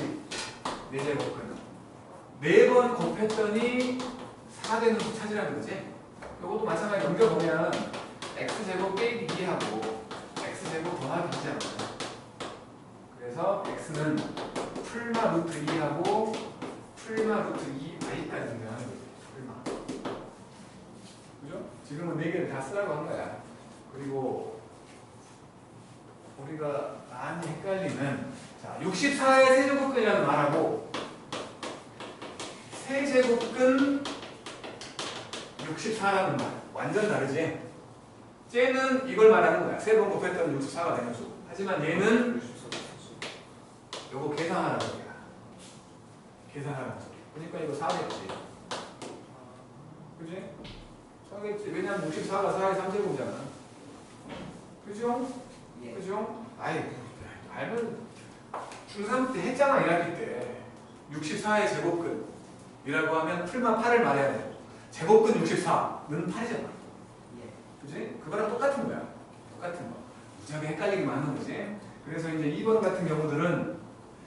[SPEAKER 4] 4제곱근 4번 곱했더니 4 되는 수 찾으라는 거지? 이것도 마찬가지 넘겨보면 x제곱 빼기 2하고 x제곱 더하기 2잖아. 그래서 x는 풀마 루트 2하고 풀마 루트 2i까지 증명하는 거지. 풀마. 그죠? 지금은 4개를 다 쓰라고 한 거야. 그리고 우리가 많이 헷갈리는 자 64의 세제곱근이라는 말하고 세제곱근 64라는 말 완전 다르지? 쟤는 이걸 말하는 거야. 3번 곱했더니 64가 되는 수. 하지만 얘는 요거 계산하라는 거야. 계산하라는 소리. 그러니까 이거 4겠지. 그지? 사겠지. 왜냐면 64가 4의 3제곱이잖아. 그죠?
[SPEAKER 1] 예.
[SPEAKER 4] 그죠? 아이, 알면 중3 때 했잖아, 1학기 때. 64의 제곱근이라고 하면 풀만 8을 말해야 돼. 제곱근 64는 8이잖아.
[SPEAKER 1] 예.
[SPEAKER 4] 그지? 그거랑 똑같은 거야. 똑같은 거. 무지하게 헷갈리기만 하는 거지. 그래서 이제 2번 같은 경우들은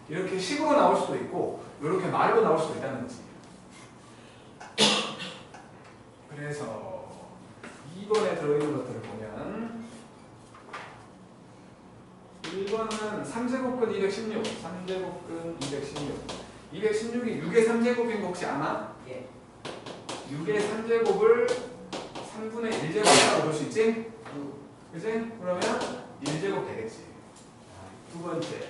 [SPEAKER 4] 이렇게 식으로 나올 수도 있고, 이렇게 말로 나올 수도 있다는 거지. 그래서 2번에 들어있는 것들을 보면 1번은 3제곱근 216, 3제곱근 216. 216이 6의 3제곱인 거 혹시 아나?
[SPEAKER 1] 예.
[SPEAKER 4] 6의 3제곱을 3분의 1제곱이라고 볼 수 있지? 그지? 그러면 1제곱 되겠지. 두 번째,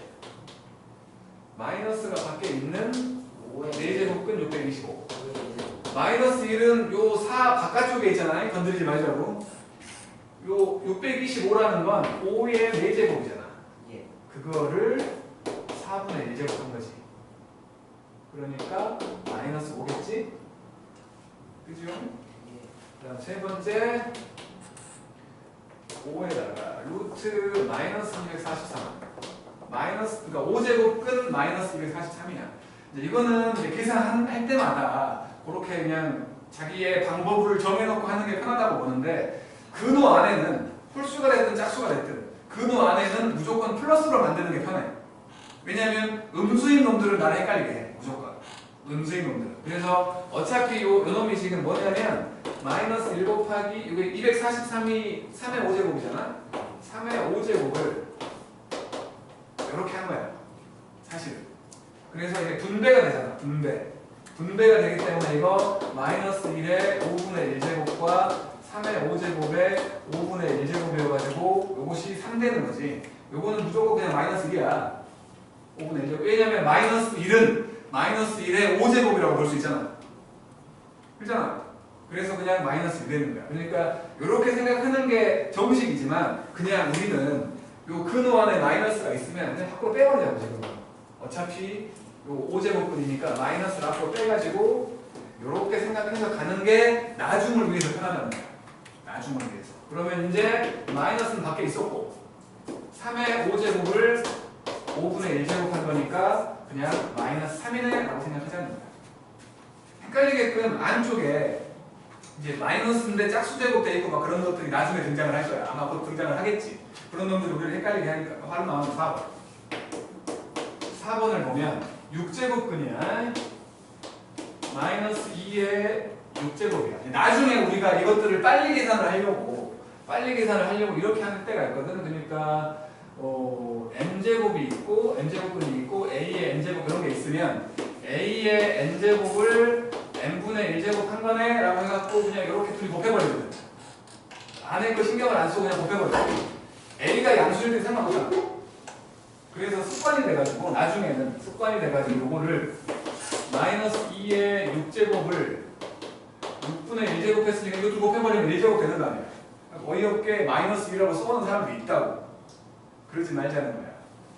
[SPEAKER 4] 마이너스가 밖에 있는 4제곱근 625. 마이너스 1은 요 4 바깥쪽에 있잖아. 건드리지 말자고. 요 625라는 건 5의 4제곱이잖아.
[SPEAKER 1] 예.
[SPEAKER 4] 그거를 4분의 1제곱 한 거지. 그러니까 마이너스 5겠지? 그죠?
[SPEAKER 1] 예.
[SPEAKER 4] 그 다음 세 번째, 5에다가 루트 마이너스 243. 마이너스, 그러니까 5제곱근 마이너스 243이야. 이제 이거는 이제 계산할 때마다 그렇게 그냥 자기의 방법을 정해놓고 하는 게 편하다고 보는데, 근호 안에는 홀수가 됐든 짝수가 됐든 근호 안에는 무조건 플러스로 만드는 게 편해. 왜냐면 음수인 놈들은 나를 헷갈리게 해. 무조건 음수인 놈들은. 그래서 어차피 요 놈이 지금 뭐냐면 마이너스 1 곱하기 이게 243이 3의 5제곱이잖아. 3의 5제곱을 이렇게 한 거야. 사실은. 그래서 이게 분배가 되잖아. 분배가 되기 때문에 이거 마이너스 1의 5분의 1제곱과 3의 5제곱의 5분의 1제곱이어가지고 요것이 3되는 거지. 요거는 무조건 그냥 마이너스 1이야. 5분의 1제곱. 왜냐면 마이너스 1은 마이너스 1의 5제곱이라고 볼 수 있잖아. 그렇잖아. 그래서 그냥 마이너스 1 되는 거야. 그러니까 이렇게 생각하는 게 정식이지만 그냥 우리는 요 근호 안에 마이너스가 있으면 그냥 밖으로 빼버리자고 지금. 어차피 요 5제곱분이니까 마이너스를 앞으로 빼가지고 요렇게 생각해서 가는 게 나중을 위해서 편하다는 거야. 나중을 위해서. 그러면 이제 마이너스는 밖에 있었고 3의 5제곱을 5분의 1제곱 한 거니까 그냥 마이너스 3이네 라고 생각하자는 거야. 헷갈리게끔 안쪽에 이제 마이너스인데 짝수제곱 돼 있고 막 그런 것들이 나중에 등장을 할 거야. 아마 곧 등장을 하겠지. 그런 놈들 우리를 헷갈리게 하니까 화로 나오는 4번. 4번을 보면 6제곱근이야. 마이너스 2의 6제곱이야. 나중에 우리가 이것들을 빨리 계산을 하려고 이렇게 하는 때가 있거든. 그러니까 n제곱이 있고 n제곱근이 있고 a의 n제곱 이런 게 있으면 a의 n제곱을 n분의 1제곱 한 거네 라고 해갖고 그냥 이렇게 둘이 곱해버리거든. 안에 거 신경을 안 쓰고 그냥 곱해버려. a가 양수일 때 상관없잖아. 그래서 습관이 돼가지고 나중에는 습관이 돼가지고 요거를 마이너스 2의 6제곱을 6분의 1제곱 했으니까 이것도 곱해버리면 1제곱 되는 거 아니야. 어이없게 마이너스 2라고 써오는 사람도 있다고. 그러지 말자는 거야.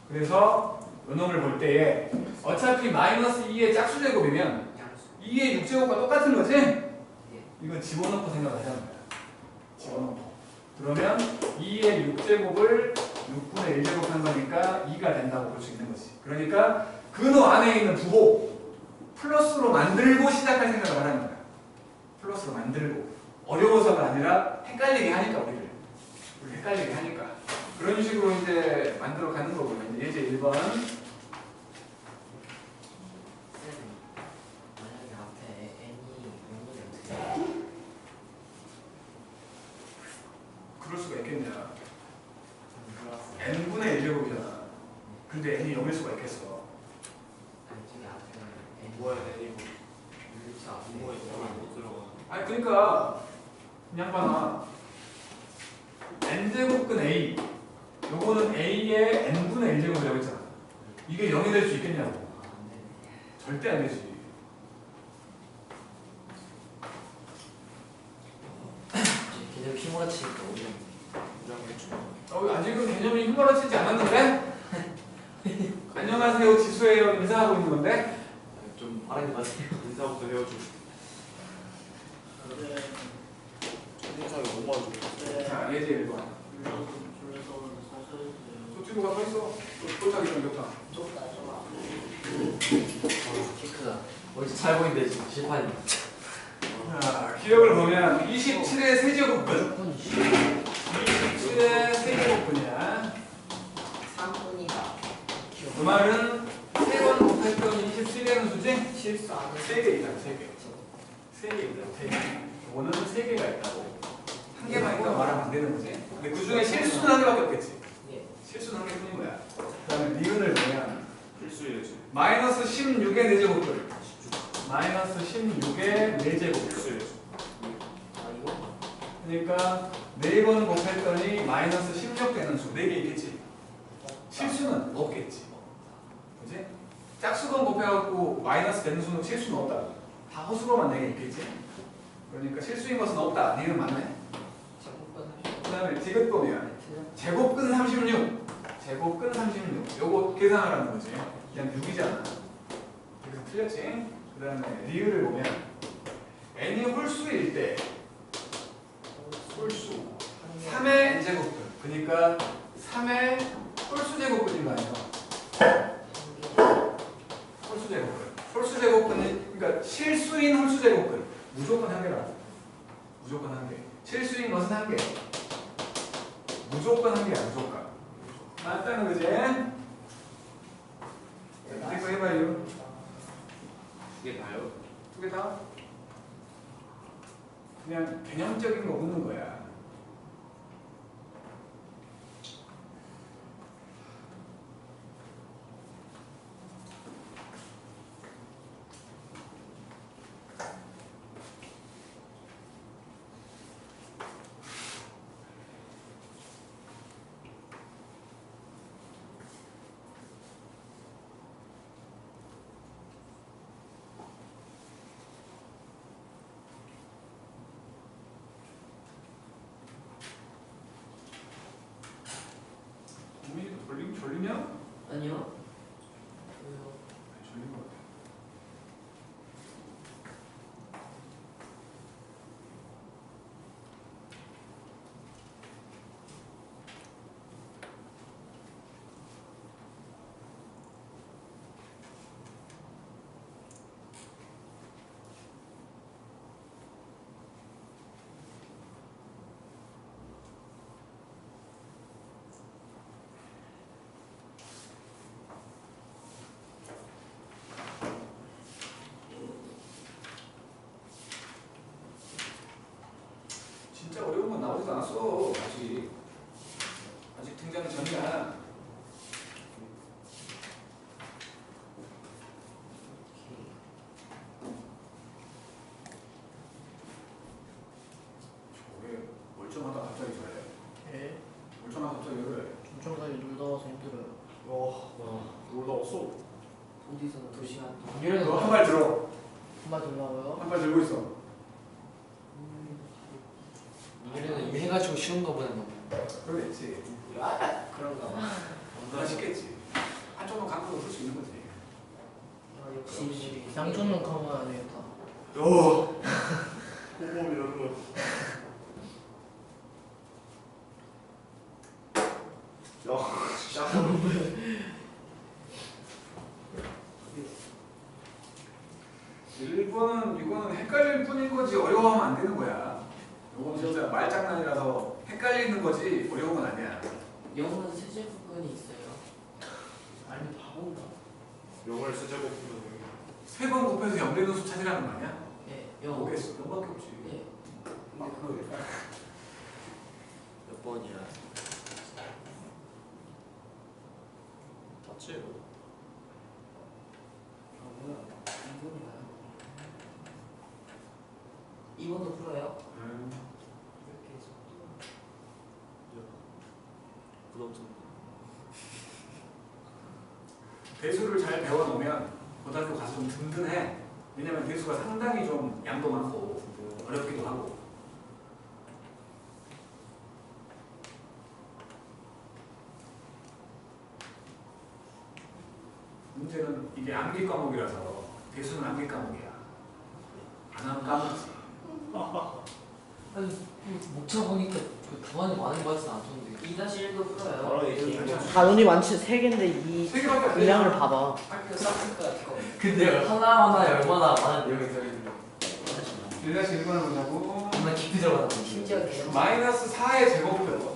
[SPEAKER 4] 그래서 요놈을 볼 때에 어차피 마이너스 2의 짝수제곱이면 2의 6제곱과 똑같은 거지? 이건 집어넣고 생각하자는 거야. 집어넣고. 그러면 2의 6제곱을 6분의 1제곱 한 거니까 2가 된다고 볼 수 있는 거지. 그러니까 근호 안에 있는 부호 플러스로 만들고 시작할 생각을 하는 거야. 플러스로 만들고. 어려워서가 아니라 헷갈리게 하니까 우리 헷갈리게 하니까. 그런 식으로 이제 만들어 가는 거거든요. 예제 1번.
[SPEAKER 1] 만약에 앞에 n이 0이 어떻게
[SPEAKER 4] 그럴 수가 있겠냐. n분의 1제곱이잖아. 근데 n이 0일 수가 있겠어.
[SPEAKER 1] 아니 저기 앞에 n
[SPEAKER 3] 뭐야 내리고
[SPEAKER 1] 루트 앞에
[SPEAKER 3] 뭐에 들어가면 못 들어가.
[SPEAKER 4] 아니 그러니까 그냥 봐나 n제곱근 a 요거는 a의 n분의 1제곱이라고 했잖아. 이게 0이 될 수 있겠냐고.
[SPEAKER 1] 안 되네.
[SPEAKER 4] 절대 안 되지.
[SPEAKER 1] 계속 휘몰아치니까
[SPEAKER 4] 아직은 개념이 휘몰아치지 않았는데? 안녕하세요 지수예요 인사하고 있는 건데?
[SPEAKER 1] 좀 빠르게 가세요.
[SPEAKER 3] 인사부터 해가지고 세상에 못 맞아.
[SPEAKER 4] 자, 예제 1번. 소치도가 서 있어. 도착이 좀 좋다.
[SPEAKER 2] 키크가 어디서 잘 보이는데 지금 실판이.
[SPEAKER 4] 자, 기억을 보면 27의 세제곱분. 27의 세제곱분이야.
[SPEAKER 1] 3분이다.
[SPEAKER 4] 그 말은 3번 곱했더니 27개는 수지?
[SPEAKER 1] 실수 안 해.
[SPEAKER 4] 3개 있다, 3개. 3개 있다, 3개. 이거는 3개가 있다고. 한 개만 있다고 말하면 안 되는 거지. 근데 그 중에 실수는 한 개밖에 없겠지.
[SPEAKER 1] 예.
[SPEAKER 4] 실수는 한 개뿐인 거야. 그 다음에 니은을 보면
[SPEAKER 3] 필수예지.
[SPEAKER 4] 마이너스 16의 4제곱분. 마이너스 16의 4제곱분.
[SPEAKER 3] 필수예지.
[SPEAKER 1] 아 이거?
[SPEAKER 4] 그러니까 4번 곱했더니 마이너스 16 되는 수 4개 있겠지. 실수는 없겠지. 그지? 짝수건 곱해갖고 마이너스 되는 수는 실수는 없다. 다 허수로만 4개 있겠지. 그러니까 실수인 것은 없다. 니은 맞네. 그 다음에 디귿 보면 제곱근 36. 제곱근 36. 요거 계산하라는 거지. 그냥 6이잖아. 그래서 틀렸지. 그 다음에 리을을 보면 n이 홀수일 때 홀수 3의 n제곱근. 그러니까 3의 홀수 제곱근인 거 아니야? 홀수 제곱근. 홀수 제곱근이 그러니까 실수인 홀수 제곱근. 무조건 한 개라. 무조건 한 개. 실수인 것은 한 개. 무조건 한 개야. 무조건. 맞다는 거지? 이거 해봐요.
[SPEAKER 3] 2개 다요?
[SPEAKER 4] 2개 다? 그냥 개념적인 거 묻는 거야. 졸리냐?
[SPEAKER 1] 아니요. 왜요?
[SPEAKER 4] 졸린 것 같아. 진짜 어려운 건 나오지도 않았어. 아직 등장 전이야. 저게 멀쩡하다 갑자기 저래.
[SPEAKER 1] 예.
[SPEAKER 4] 멀쩡하다 갑자기 그래.
[SPEAKER 1] 중청까지 놀다 와서 힘들어요.
[SPEAKER 3] 놀다 왔어.
[SPEAKER 1] 어디서는 2시간 동안.
[SPEAKER 2] 이래서
[SPEAKER 4] 너 한 발 들어.
[SPEAKER 1] 한번 들라고요?
[SPEAKER 4] 한 발 들고 있어.
[SPEAKER 2] 이래는 해가지고 쉬운 거 보는 거.
[SPEAKER 4] 그러겠지.
[SPEAKER 1] 그런가 봐.
[SPEAKER 4] 얼마나 쉽겠지. 한쪽만 갖고 쓸 수 있는 거지.
[SPEAKER 1] 아, 역시 양촌은 가면 안 되겠다.
[SPEAKER 3] 꼼꼼히 이러는 거.
[SPEAKER 4] 이거는 헷갈릴 뿐인 거지 어려워하면 안 되는 거야. 이건 진짜 말장난이라서 헷갈리는 거지 어려운 건 아니야.
[SPEAKER 1] 영어는 세제부분이 있어요. 아니 바본가?
[SPEAKER 3] 영어를 쓰자고
[SPEAKER 4] 3번 곱해서 0 되는 수 찾으라는 거 아니야?
[SPEAKER 1] 예. 영어.
[SPEAKER 4] 뭐겠어? 0밖에 없지.
[SPEAKER 1] 예.
[SPEAKER 4] 막 그거
[SPEAKER 2] 몇 번이야?
[SPEAKER 3] 맞지?
[SPEAKER 1] 아 뭐야? 2번인가요? 2번도 풀어요? 이렇게 해서
[SPEAKER 3] 부담스럽다.
[SPEAKER 4] 대수를 잘 배워놓으면 고등학교 가서 좀 든든해. 왜냐면 대수가 상당히 좀 양도 많고 어렵기도 하고. 문제는 이게 암기 과목이라서 대수는 암기 과목이야. 안 하면 까먹지.
[SPEAKER 2] 아니 목차 보니까 그 답안이 많은 거 같진 않던데.
[SPEAKER 1] 2-1도 풀어요.
[SPEAKER 3] 바로 얘기해.
[SPEAKER 5] 단원이 많지 3개인데 이
[SPEAKER 4] 세 개밖에 안
[SPEAKER 5] 분량을
[SPEAKER 4] 되잖아.
[SPEAKER 5] 봐봐.
[SPEAKER 1] 학교 싹쓸 거야 그거.
[SPEAKER 2] 근데 하나하나에 얼마나 많은 내용이 들어있는지
[SPEAKER 4] 1-1번을 보자고.
[SPEAKER 2] 정말 깊이 들어가는 거지.
[SPEAKER 1] 심지어 내용.
[SPEAKER 4] 마이너스 4의 제곱근.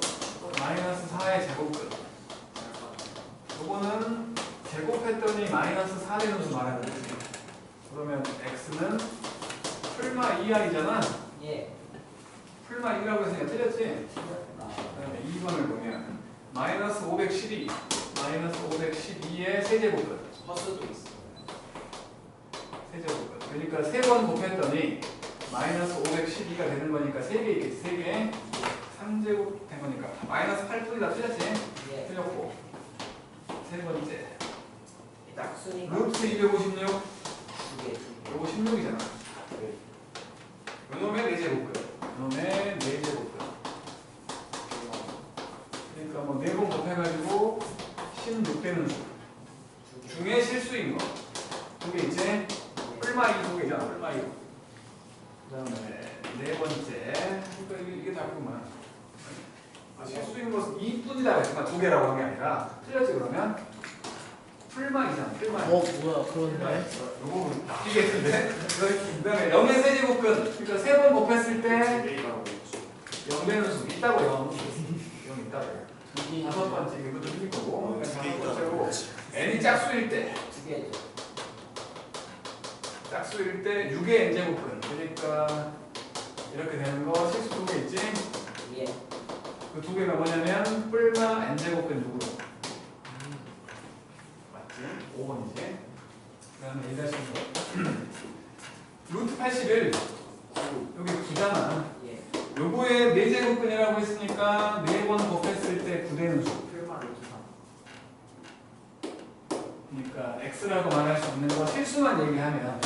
[SPEAKER 4] 마이너스 4의 제곱근. 요거는 제곱했더니 마이너스 4 되는 수 말하는 거지. 그러면 x는 풀마 2i잖아.
[SPEAKER 1] 예.
[SPEAKER 4] 풀마 2라고 했으니까 틀렸지?
[SPEAKER 1] 아,
[SPEAKER 4] 그다음에 2번을 보면 마이너스 512 마이너스 512의 세제곱근.
[SPEAKER 1] 허수도 있어.
[SPEAKER 4] 세제곱근. 그러니까 3번 곱했더니 마이너스 512가 되는 거니까 3개 있겠지. 3개 3제곱 된 거니까 마이너스 8분이다 틀렸지?
[SPEAKER 1] 예.
[SPEAKER 4] 틀렸고 세 번째
[SPEAKER 1] 낙순이가
[SPEAKER 4] 루트 256
[SPEAKER 1] 두 개.
[SPEAKER 4] 요거 16이잖아. 요놈의 4제곱근. 요놈의 4제곱근. 그러니까 뭐 4번 곱해가지고 16 되는 수 중에 실수인 거. 그게 이제 뿔마 2 두 개잖아. 뿔마 2. 그 다음에 네 번째. 그러니까 이게 다구만. 실수인 것은 2뿐이다 했지만 2개라고 한 게 아니라 틀렸지 그러면? 풀마이잖아. 풀마.
[SPEAKER 5] 뭐야 그런데?
[SPEAKER 4] 요거 바뀌겠는데? 그 다음에 0의 세제곱근. 그러니까 3번 곱했을 때 0 되는 수 있다고 0 있다고. 다섯 번째 이것도 틀릴 거고. 다섯 번째로 n이 짝수일 때.
[SPEAKER 1] 두 개죠.
[SPEAKER 4] 짝수일 때 6의 n제곱근. 그러니까 이렇게 되는 거 실수 2개 있지?
[SPEAKER 1] 예.
[SPEAKER 4] 그 2개가 뭐냐면 뿔마 n제곱근 6으로. 맞지? 5번이지. 그 다음에 1-1번. 루트 81. 여기 9잖아.
[SPEAKER 1] 예.
[SPEAKER 4] 요거에 4제곱근이라고 했으니까 4번 곱했을 때 9 되는 수.
[SPEAKER 1] 풀마 루트 3.
[SPEAKER 4] 그러니까 x라고 말할 수 없는 거 실수만 얘기하면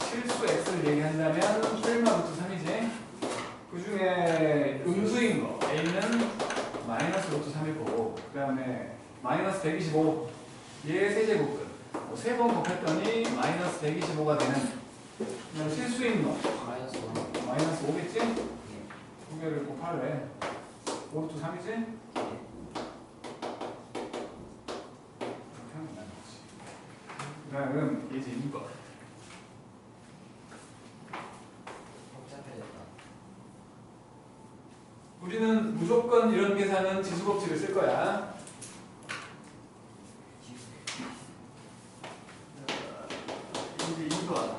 [SPEAKER 4] 실수 x를 얘기한다면 뿔마 루트 3이지. 그 중에 음수인 거 a는 마이너스 루트 3일 거고 그 다음에 마이너스 125 얘 세제곱근. 3번 곱했더니 마이너스 125가 되는 그냥 실수인 거
[SPEAKER 1] 마이너스 1.
[SPEAKER 4] 마이너스 5겠지?
[SPEAKER 1] 예.
[SPEAKER 4] 두 개를 곱할래 5 루트 3이지?
[SPEAKER 1] 예.
[SPEAKER 4] 이렇게 하면 되는 거지. 그 다음은 이제 2번
[SPEAKER 1] 복잡해졌다.
[SPEAKER 4] 우리는 무조건 이런 계산은 지수법칙을 쓸 거야. 이제 2번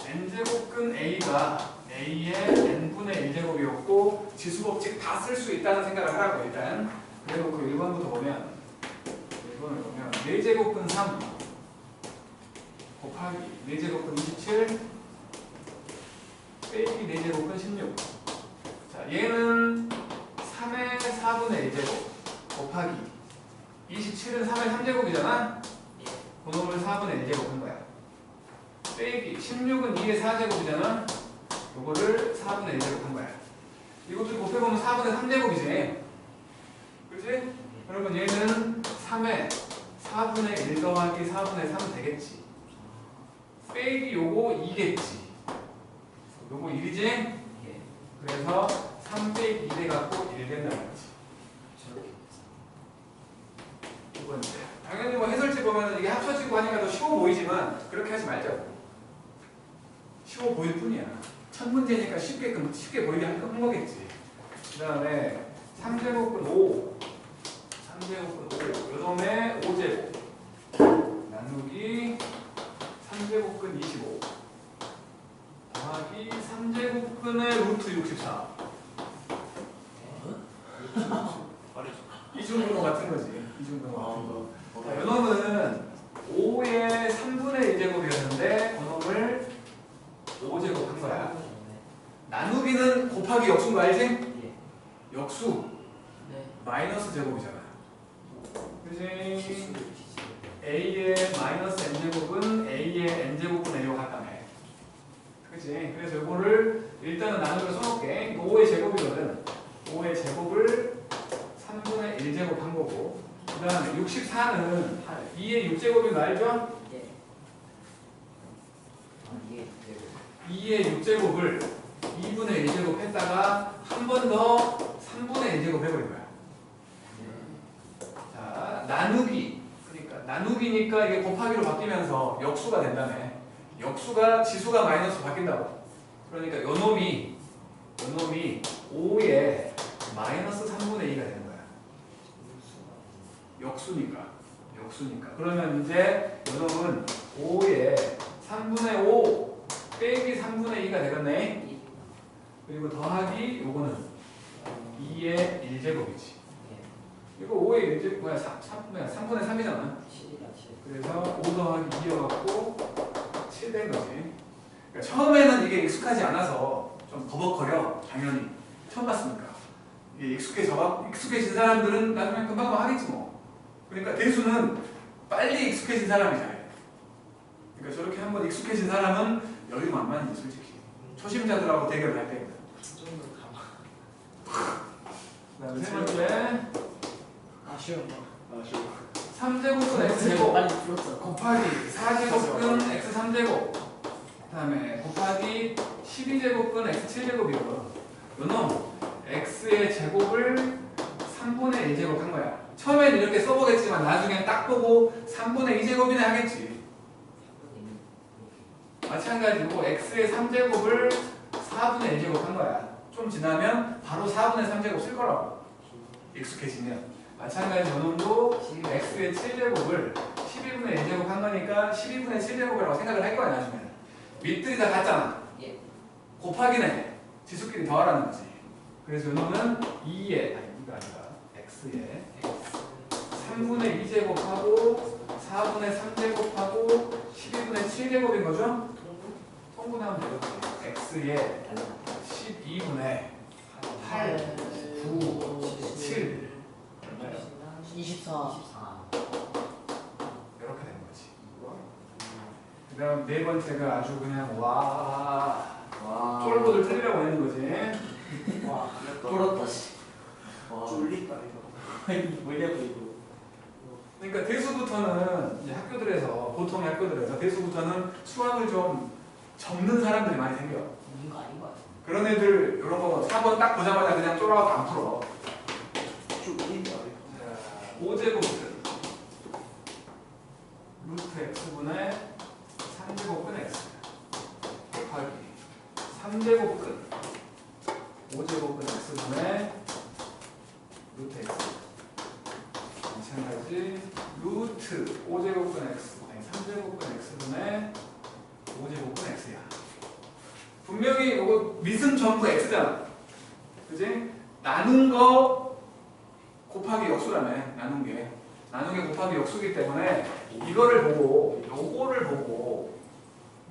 [SPEAKER 4] n제곱근 a가 a의 n분의 1제곱이었고 지수법칙 다 쓸 수 있다는 생각을 하라고 일단. 그래놓고 1번부터 보면 1번을 보면 4제곱근 3 곱하기 4제곱근 27 빼기 4제곱근 16. 자, 얘는 3의 4분의 1제곱 곱하기 27은 3의 3제곱이잖아?
[SPEAKER 1] 예.
[SPEAKER 4] 그놈을 4분의 1제곱 한 거야. 빼기 16은 2의 4제곱이잖아? 요거를 4분의 1제곱 한 거야. 이것들 곱해보면 4분의 3제곱이지. 그치? 그러면 얘는 3의 4분의 1 더하기 4분의 3 되겠지. 빼기 요거 2겠지. 요거 1이지?
[SPEAKER 1] 예.
[SPEAKER 4] 그래서 3 빼기 2 돼갖고 1 된다는 거지.
[SPEAKER 1] 저렇게.
[SPEAKER 4] 두 번째. 당연히 뭐 해설지 보면 이게 합쳐지고 하니까 더 쉬워 보이지만 그렇게 하지 말자고. 쉬워 보일 뿐이야. 첫 문제니까 쉽게 보이게 한 거겠지. 그 다음에 3제곱은 5. 3제곱은 5. 요놈의 5제곱. 나누기 3제곱근 25. 더하기 3제곱근의 루트 64. 이 정도로 같은 거지. 이 정도로 같은 거. 자, 요놈은 5의 3분의 1제곱이었는데 요놈을 5제곱 한 거야. 나누기는 곱하기 역수인 거 알지?
[SPEAKER 1] 예.
[SPEAKER 4] 역수
[SPEAKER 1] 네.
[SPEAKER 4] 마이너스 제곱이잖아. 그지?
[SPEAKER 1] 지수.
[SPEAKER 4] a의 마이너스 n제곱은 a의 n제곱분 a와 같다며. 그치? 그래서 이거를 일단은 나누기로 써놓을게. 5의 제곱이거든. 5의 제곱을 3분의 1제곱 한 거고 그 다음에 64는 2의 6제곱인 거 알죠?
[SPEAKER 1] 예. 아, 이게 되고.
[SPEAKER 4] 2의 6제곱을 2분의 1제곱 했다가 한 번 더 3분의 1제곱 해버린 거야. 자, 나누기. 그러니까 나누기니까 이게 곱하기로 바뀌면서 역수가 된다며. 역수가 지수가 마이너스 바뀐다고. 그러니까 요놈이 5에 마이너스 3분의 2가 되는 거야. 역수니까. 그러면 이제 요놈은 5에 3분의 5 빼기 3분의 2가 되겠네. 그리고 더하기 요거는 2의 1제곱이지. 이거 5의 1제곱 뭐야? 3분의 3이잖아. 그래서 5 더하기 2여갖고 7 된 거지. 그러니까 처음에는 이게 익숙하지 않아서 좀 버벅거려. 당연히 처음 봤으니까. 이게 익숙해진 사람들은 나중에 금방 하겠지 뭐. 그러니까 대수는 빨리 익숙해진 사람이 잘해. 그러니까 저렇게 한번 익숙해진 사람은 여유 만만이지 솔직히. 초심자들하고 대결을 할 때입니다. 그다음에 세 번째
[SPEAKER 5] 아쉬운 거.
[SPEAKER 4] 3제곱은 x제곱
[SPEAKER 5] 빨리 풀었어.
[SPEAKER 4] 곱하기 4제곱은 x3제곱 그다음에 곱하기 12제곱은 x7제곱이거든. 요놈 x의 제곱을 3분의 1제곱 한 거야. 처음엔 이렇게 써보겠지만 나중엔 딱 보고 3분의 2제곱이나 하겠지. 마찬가지로 x의 3제곱을 4분의 1제곱 한 거야. 좀 지나면 바로 4분의 3제곱 쓸 거라고. 익숙해지면. 마찬가지 요놈도 x의 7제곱을 12분의 1제곱 한 거니까 12분의 7제곱이라고 생각을 할 거야 나중에. 밑들이 다 같잖아. 곱하기네. 지수끼리 더하라는 거지. 그래서 요놈은 2의 이거 아니라 x의 3분의 2제곱하고 4분의 3제곱하고 12분의 7제곱인 거죠? 통분하면 되겠지. x의 12분의 8, 9, 7 얼마예요?
[SPEAKER 5] 24.
[SPEAKER 4] 이렇게 되는 거지. 그 다음 네 번째가 아주 그냥 와 쫄보들 틀리라고 하는 거지.
[SPEAKER 5] 와, 풀었다 씨.
[SPEAKER 1] 쫄리다 이거.
[SPEAKER 5] 뭐냐고 이거.
[SPEAKER 4] 그러니까 대수부터는 이제 학교들에서 보통 학교들에서 대수부터는 수학을 좀 접는 사람들이 많이 생겨.
[SPEAKER 5] 이거 아닌 거 같아.
[SPEAKER 4] 그런 애들 이런 거 4번 딱 보자마자 그냥 쫄아가고 안 풀어.
[SPEAKER 1] 쫄리다 이거.
[SPEAKER 4] 5제곱은 루트 x분의 3제곱은 x 곱하기 3제곱은 5제곱은 x분의 루트 x 마찬가지 루트 5제곱은 x 아니 3제곱은 x분의 5제곱은 x야. 분명히 이거 밑은 전부 x잖아. 그지? 나눈 거 곱하기 역수라네. 나눈 게 곱하기 역수기 때문에 이거를 보고 요거를 보고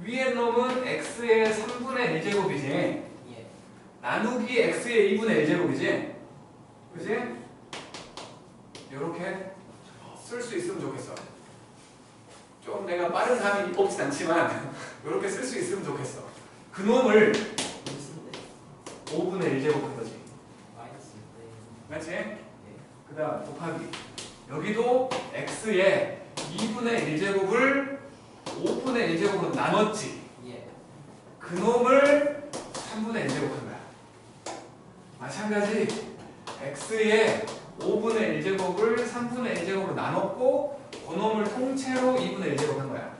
[SPEAKER 4] 위에 놈은 x의 3분의 1제곱이지 나누기 x의 2분의 1제곱이지 그지? 요렇게 쓸 수 있으면 좋겠어. 좀 내가 빠른 감이 없진 않지만 요렇게 쓸 수 있으면 좋겠어. 그 놈을 5분의 1제곱 한 거지. 맞지? 그 다음 곱하기 여기도 x의 2분의 1제곱을 5분의 1제곱으로 나눴지. 그 놈을 3분의 1제곱 한 거야. 마찬가지 x의 5분의 1제곱을 3분의 1제곱으로 나눴고 그 놈을 통째로 2분의 1제곱 한 거야.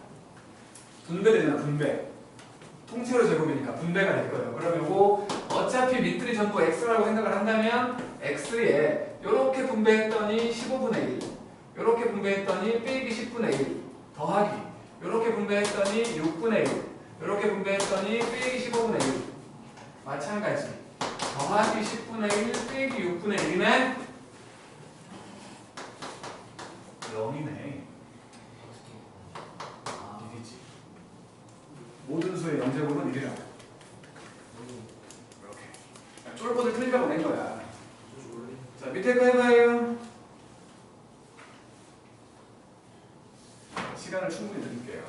[SPEAKER 4] 분배되잖아. 분배. 통째로 제곱이니까 분배가 될 거예요. 그럼 요거 어차피 밑들이 전부 x라고 생각을 한다면 x에 요렇게 분배했더니 15분의 1 요렇게 분배했더니 빼기 10분의 1 더하기 요렇게 분배했더니 6분의 1 요렇게 분배했더니 빼기 15분의 1 마찬가지 더하기 10분의 1 빼기 6분의 1이면 0이네. 일이지. 모든 수의 영제곱은 1이라고. 이렇게. 쫄보들 틀리라고 낸 거야. 자, 밑에 거 해봐요. 시간을 충분히 드릴게요.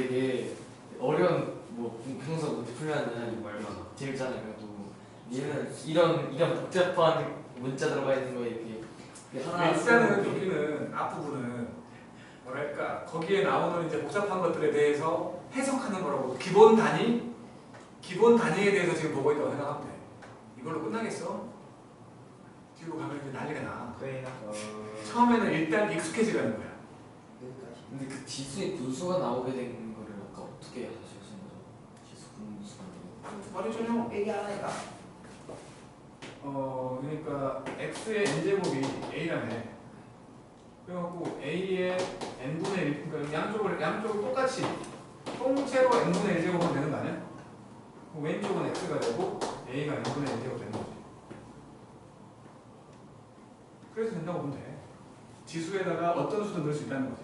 [SPEAKER 2] 되게 어려운 뭐 공통사 문제 풀면은 재밌잖아요. 그래도 얘는 이런 복잡한 문자 들어가 있는 거에 이렇게 하나
[SPEAKER 4] 일단은 여기는 앞부분은 뭐랄까 거기에 나오는 이제 복잡한 것들에 대해서 해석하는 거라고 기본 단위에 대해서 지금 보고 있다고 생각하면 돼. 이걸로 끝나겠어? 뒤로 가면 이제 난리가 나.
[SPEAKER 1] 그래요.
[SPEAKER 4] 처음에는 일단 익숙해지라는 거야.
[SPEAKER 1] 여기까지.
[SPEAKER 2] 근데 그 지수의 분수가 나오게 된 거를 아까 어떻게 하셨어요? 지수 분수가
[SPEAKER 4] 말했잖아요.
[SPEAKER 1] 빼기 하나니까.
[SPEAKER 4] 그러니까 x의 n제곱이 a라네. 그래갖고 a의 n분의 1, 그러니까 양쪽을 똑같이 통째로 n분의 1제곱은 되는 거 아니야? 그럼 왼쪽은 x가 되고 a가 n분의 1제곱 되는 거지. 그래서 된다고 보면 돼. 지수에다가 어떤 수도 넣을 수 있다는 거지.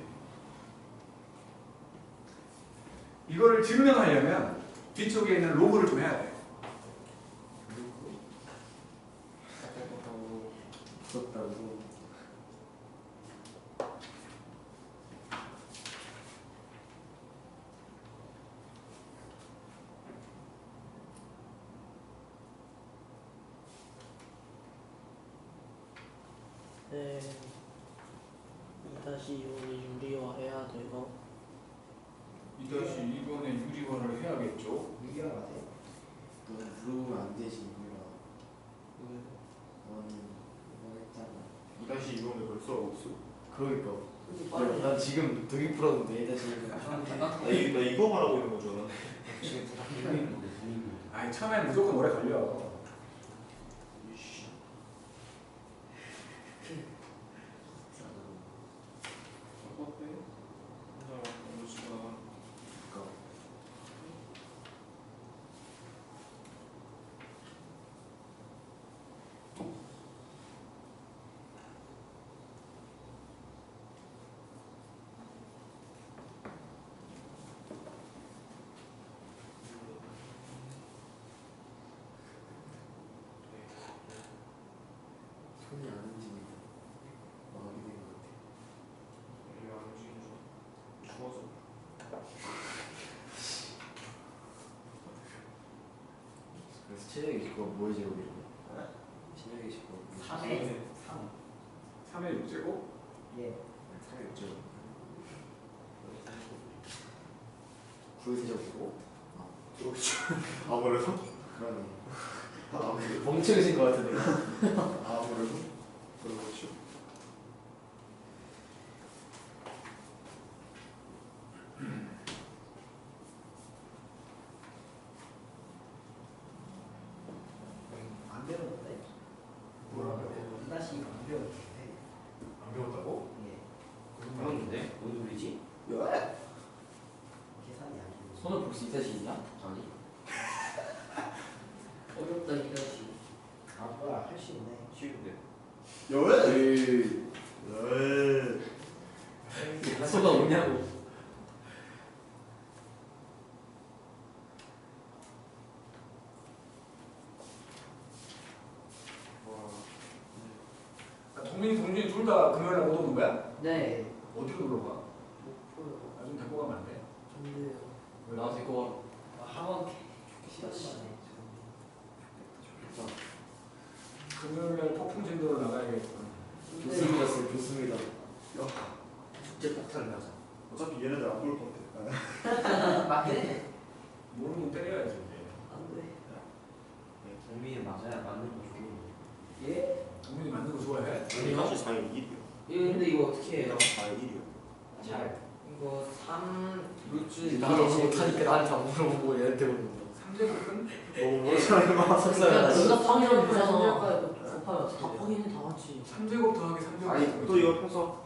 [SPEAKER 4] 이거를 증명하려면 뒤쪽에 있는 로그를 좀 해야 돼.
[SPEAKER 2] 무섭다고.
[SPEAKER 5] 네. 2-2을 유리화해야 돼요.
[SPEAKER 4] 2-2번의 유리화를 해야겠죠.
[SPEAKER 1] 유리화 같아.
[SPEAKER 2] 너 물으면 안 되지 이거라. 너는 이거 했잖아.
[SPEAKER 3] 2-2번에 벌써 없어.
[SPEAKER 2] 그러니까. 난 지금 되게 풀었는데 다시.
[SPEAKER 3] 나 이거 말하고 있는 거잖아.
[SPEAKER 4] 아니 처음엔 무조건 오래 걸려.
[SPEAKER 2] 손이 안 움직이네. 마음이 된 것 같아.
[SPEAKER 3] 이게 안 움직이는 중. 추워서.
[SPEAKER 2] 그래서 체력이 있고 뭘 제곱이라고? 체력이 있고
[SPEAKER 1] 3에 3.
[SPEAKER 4] 3의 6제곱?
[SPEAKER 1] 예.
[SPEAKER 2] 3였죠. 9의 세제곱이고.
[SPEAKER 3] 그렇죠. 아무래도.
[SPEAKER 2] 그러네. 멍청해진 것 같은데.
[SPEAKER 3] 아무래도. 그렇죠.
[SPEAKER 1] 안 배웠는데?
[SPEAKER 3] 뭐라고요?
[SPEAKER 1] 2-2안 배웠는데.
[SPEAKER 3] 안 배웠다고?
[SPEAKER 1] 예.
[SPEAKER 3] 배웠는데?
[SPEAKER 2] 뭔 소리지?
[SPEAKER 1] 왜? 계산이 안 돼.
[SPEAKER 2] 손을 볼 수 있다시냐? 아니.
[SPEAKER 5] 어렵다 2-2.
[SPEAKER 1] 아 뭐야 할 수 있네.
[SPEAKER 3] 쉬운데.
[SPEAKER 2] 에이.
[SPEAKER 3] 에이.
[SPEAKER 2] 소가 없냐고.
[SPEAKER 4] 동민이 둘 다 금요일날 못 오는 거야?
[SPEAKER 5] 네.
[SPEAKER 4] 어디로 놀러 가?
[SPEAKER 5] 목포요.
[SPEAKER 4] 나 좀 데리고 가면 안 돼?
[SPEAKER 5] 전데요.
[SPEAKER 4] 왜?
[SPEAKER 2] 나와서 이거
[SPEAKER 1] 학원 시간만에.
[SPEAKER 4] 금요일날 폭풍 진도로 나가야겠구나.
[SPEAKER 2] 좋습니다, 쌤. 좋습니다.
[SPEAKER 1] 축제 폭탄 나자.
[SPEAKER 3] 어차피 얘네들 안 볼 것 같아.
[SPEAKER 1] 맞네.
[SPEAKER 4] 모르면 때려야지 이제.
[SPEAKER 1] 안 돼. 동민이 맞아야 맞는 거 좋은데. 예?
[SPEAKER 4] 동민이 맞는 거 좋아해?
[SPEAKER 3] 아니, 사실 4일 1이야.
[SPEAKER 5] 근데 이거 어떻게 해요?
[SPEAKER 3] 4일 1이야.
[SPEAKER 1] 잘.
[SPEAKER 5] 이거 3
[SPEAKER 2] 루트 나도 못하니까 나한테 안 물어보고 얘한테 물어보고.
[SPEAKER 4] 3제곱은?
[SPEAKER 3] 너무 모르잖아, 이거.
[SPEAKER 5] 그러니까
[SPEAKER 2] 속상하다.
[SPEAKER 5] 누가 평이라고
[SPEAKER 2] 그래서
[SPEAKER 5] 곱하면 다 평이는 다 같이.
[SPEAKER 4] 3제곱 더하기 3제곱.
[SPEAKER 3] 아니, 또 이거 펴서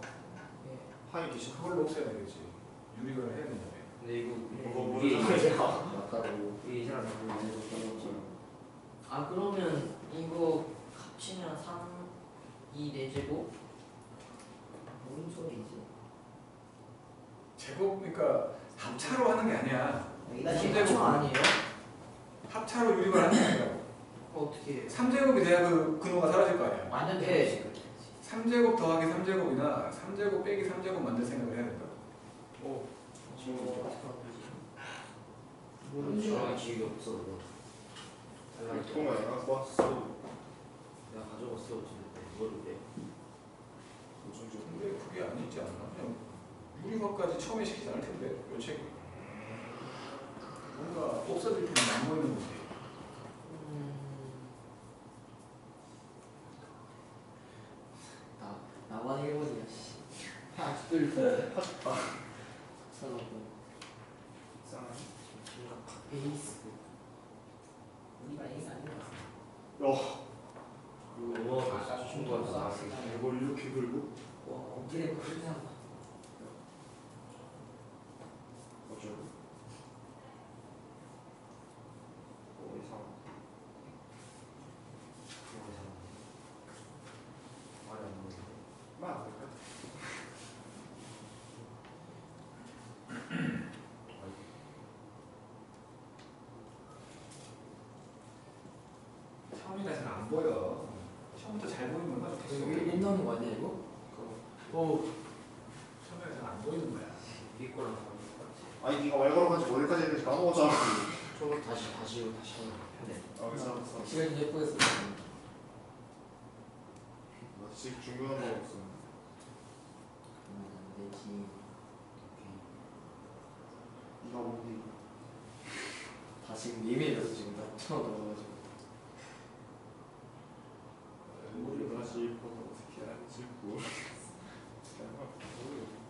[SPEAKER 5] 예.
[SPEAKER 3] 파이 기시.
[SPEAKER 4] 그걸로 없애야 되겠지. 유리를 해야 된다며.
[SPEAKER 1] 근데 이거
[SPEAKER 3] 뭐
[SPEAKER 1] 위에
[SPEAKER 3] 모르잖아.
[SPEAKER 2] 맞다고.
[SPEAKER 1] 위에 사람
[SPEAKER 5] 아 그러면 이거 합치면 3, 2, 4제곱?
[SPEAKER 1] 뭔 소리지?
[SPEAKER 4] 제곱 그러니까 합차로 하는 게 아니야.
[SPEAKER 5] 이거
[SPEAKER 1] 2-2
[SPEAKER 5] 합쳐 아니에요?
[SPEAKER 4] 합차로 유리를 하는 게 아니라고.
[SPEAKER 5] 어떻게 해요?
[SPEAKER 4] 3제곱이 돼야 그 근호가 사라질 거 아니야.
[SPEAKER 5] 완전
[SPEAKER 1] 네.
[SPEAKER 5] 돼.
[SPEAKER 4] 3제곱 더하기 3제곱이나 3제곱 빼기 3제곱 만들 생각을 해야 된다. 오.
[SPEAKER 5] 어떻게 하는 거지?
[SPEAKER 1] 그거는 저랑 기억이 없어 그거.
[SPEAKER 3] 통을 안 갖고 왔어.
[SPEAKER 1] 내가 가져갔어 집에 때 이거를 왜?
[SPEAKER 4] 근데 그게 아니지 않나? 그냥 유리화까지 처음에 시키지 않을 텐데 요 책이 뭔가 없어질 텐데 안 보이는 거지.
[SPEAKER 2] 나만 일본이야. 씨.
[SPEAKER 5] 아직도 일본 써놓고 베이스 우리가 에이스 아닌가?
[SPEAKER 1] 영어가 충분히 나왔어.
[SPEAKER 3] 이걸 이렇게 긁고
[SPEAKER 5] 와 어디에 그렇게 한다
[SPEAKER 3] 어쩌고?
[SPEAKER 1] 이상. 말이 안 나오는데.
[SPEAKER 3] 막
[SPEAKER 4] 처음이라 잘 안 보여. 처음부터 잘 보이는 건 됐어.
[SPEAKER 2] 일 나오는 거 아니야 이거? 오.
[SPEAKER 4] 처음에 잘 안 보이는 거야.
[SPEAKER 1] 네 거랑 다른 거 같지.
[SPEAKER 3] 아니 네가 말 걸어가지고 어디까지 했는지 까먹었잖아.
[SPEAKER 1] 저거 다시 하면 편해.
[SPEAKER 3] 알았어.
[SPEAKER 2] 시간이 좀 예쁘겠어.
[SPEAKER 3] 나 지금 중요한 거 없어.
[SPEAKER 2] 그러면 안 되지.
[SPEAKER 3] 네가 뭔데?
[SPEAKER 2] 다 지금 예민해서 지금 다 처음 들어가지고.
[SPEAKER 3] 우리 다시 보고 어떻게 안 찍고.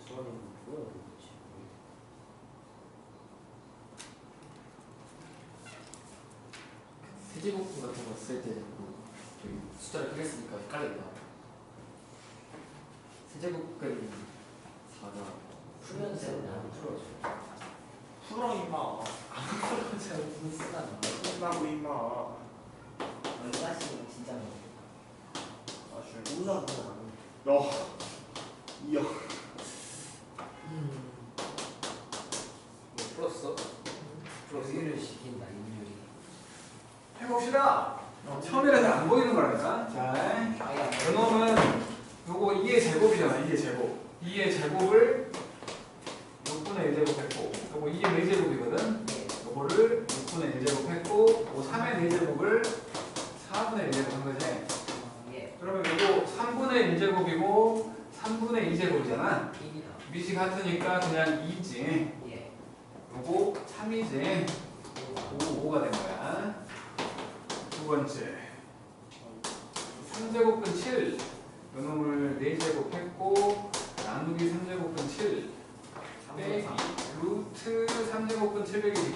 [SPEAKER 1] 저는 뭐야 도대체?
[SPEAKER 2] 세제곱분 같은 거 쓸 때 저기 숫자를 크게 쓰니까 헷갈린다. 세제곱근 4가
[SPEAKER 5] 풀면 되는데 안 풀어져
[SPEAKER 3] 풀어 임마.
[SPEAKER 5] 제가 무슨 쓰나
[SPEAKER 3] 끝나고 임마.
[SPEAKER 5] 얼마씩은 진짜 많아
[SPEAKER 3] 아쉬워.
[SPEAKER 1] 몰라 그건 안 해.
[SPEAKER 3] 너 이야.
[SPEAKER 4] 뭐 풀었어?
[SPEAKER 5] 여기를 시킨다 인율이
[SPEAKER 4] 해봅시다. 처음이라 잘 안 보이는 거라니까. 자,
[SPEAKER 5] 아예
[SPEAKER 4] 요놈은 요거 2의 제곱이잖아. 2의 제곱. 2의 제곱을 6분의 1제곱 했고, 요거 2의 4제곱이거든. 요거를 6분의 1제곱 했고, 요 3의 4제곱을 4분의 1제곱 한 거지.
[SPEAKER 5] 예
[SPEAKER 4] 그러면 요거 3분의 1제곱이고 3분의 2제곱이잖아.
[SPEAKER 5] 입니다
[SPEAKER 4] 밑이 같으니까 그냥 2지.
[SPEAKER 5] 예
[SPEAKER 4] 요거 3이지. 5가 된 거야. 두 번째. 3제곱근 7. 요놈을 4제곱 했고, 나누기 3제곱근 7. 빼기 루트 3제곱근 700이지.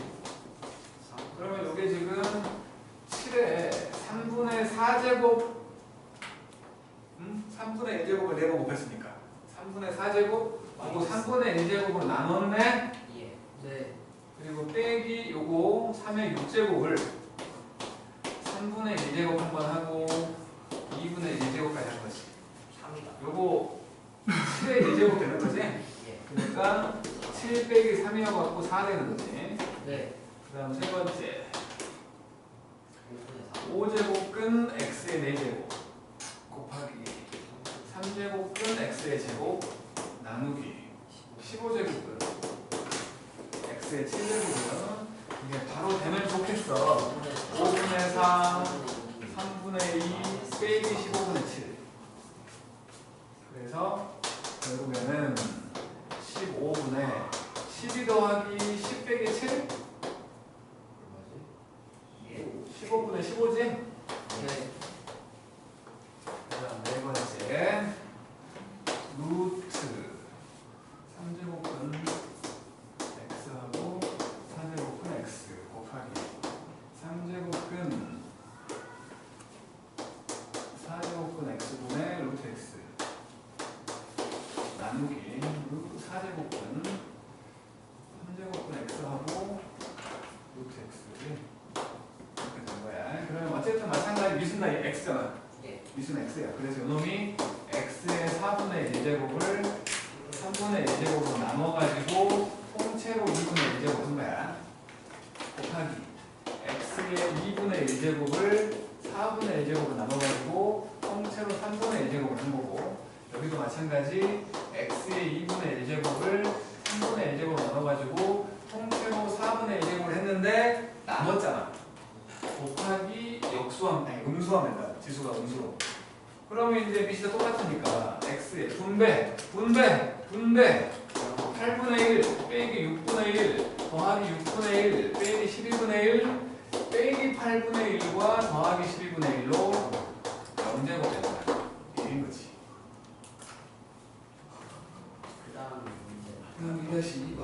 [SPEAKER 4] 그러면 요게 지금 7에 3분의 4제곱 3분의 1제곱을 4번 곱했으니까 3분의 4제곱 요거 3분의 1제곱으로 나눴네.
[SPEAKER 5] 네
[SPEAKER 4] 그리고 빼기 요거 3의 6제곱을 3분의 1제곱 한 번 하고 2분의 1제곱까지 한 거지.
[SPEAKER 5] 3이다
[SPEAKER 4] 요거 7의 1제곱 되는 거지.
[SPEAKER 5] 예
[SPEAKER 4] 그러니까 7 빼기 3이어갖고 4 되는 거지.
[SPEAKER 5] 네
[SPEAKER 4] 그 다음 세 번째
[SPEAKER 5] 5분의 4
[SPEAKER 4] 5제곱근 x의 4제곱 곱하기 3제곱근 x의 제곱 나누기 15제곱근 x의 7제곱은 이게 바로 되면 좋겠어. 5분의 4 3분의 2 빼기 15분의 7. 그래서 결국에는 15분의 12 더하기 10 빼기 7? 15분의 15지?
[SPEAKER 5] 네
[SPEAKER 4] 그다음 네 번째 루트 3제곱근 x하고 4제곱근 x 곱하기 3제곱근 4제곱근 x분의 루트 x 나누기 루트 4제곱근 3제곱근 x하고 루트 x 이렇게 된 거야. 그러면 어쨌든 마찬가지 미순 나이 x잖아.
[SPEAKER 5] 예
[SPEAKER 4] 미순 x야. 그래서 이놈이 x의 4분의 1제곱을 3분의 1제곱으로 나눠가지고 통째로 2분의 1제곱 한 거야. 곱하기 x의 2분의 1제곱을 4분의 1제곱으로 나눠가지고 통째로 3분의 1제곱을 한 거고, 여기도 마찬가지 x의 2분의 1제곱을 3분의 1제곱으로 나눠가지고 통째로 4분의 1제곱을 했는데 남았잖아. 곱하기 역수하면 아니 음수하면 된다. 지수가 음수로. 그러면 이제 밑이 똑같으니까 x의 분배 8분의 1 빼기 6분의 1 더하기 6분의 1 빼기 12분의 1 빼기 8분의 1과 더하기 12분의 1로 영제곱 된다. 이인 거지.
[SPEAKER 5] 그 다음 문제.
[SPEAKER 4] 그다음 2-2번.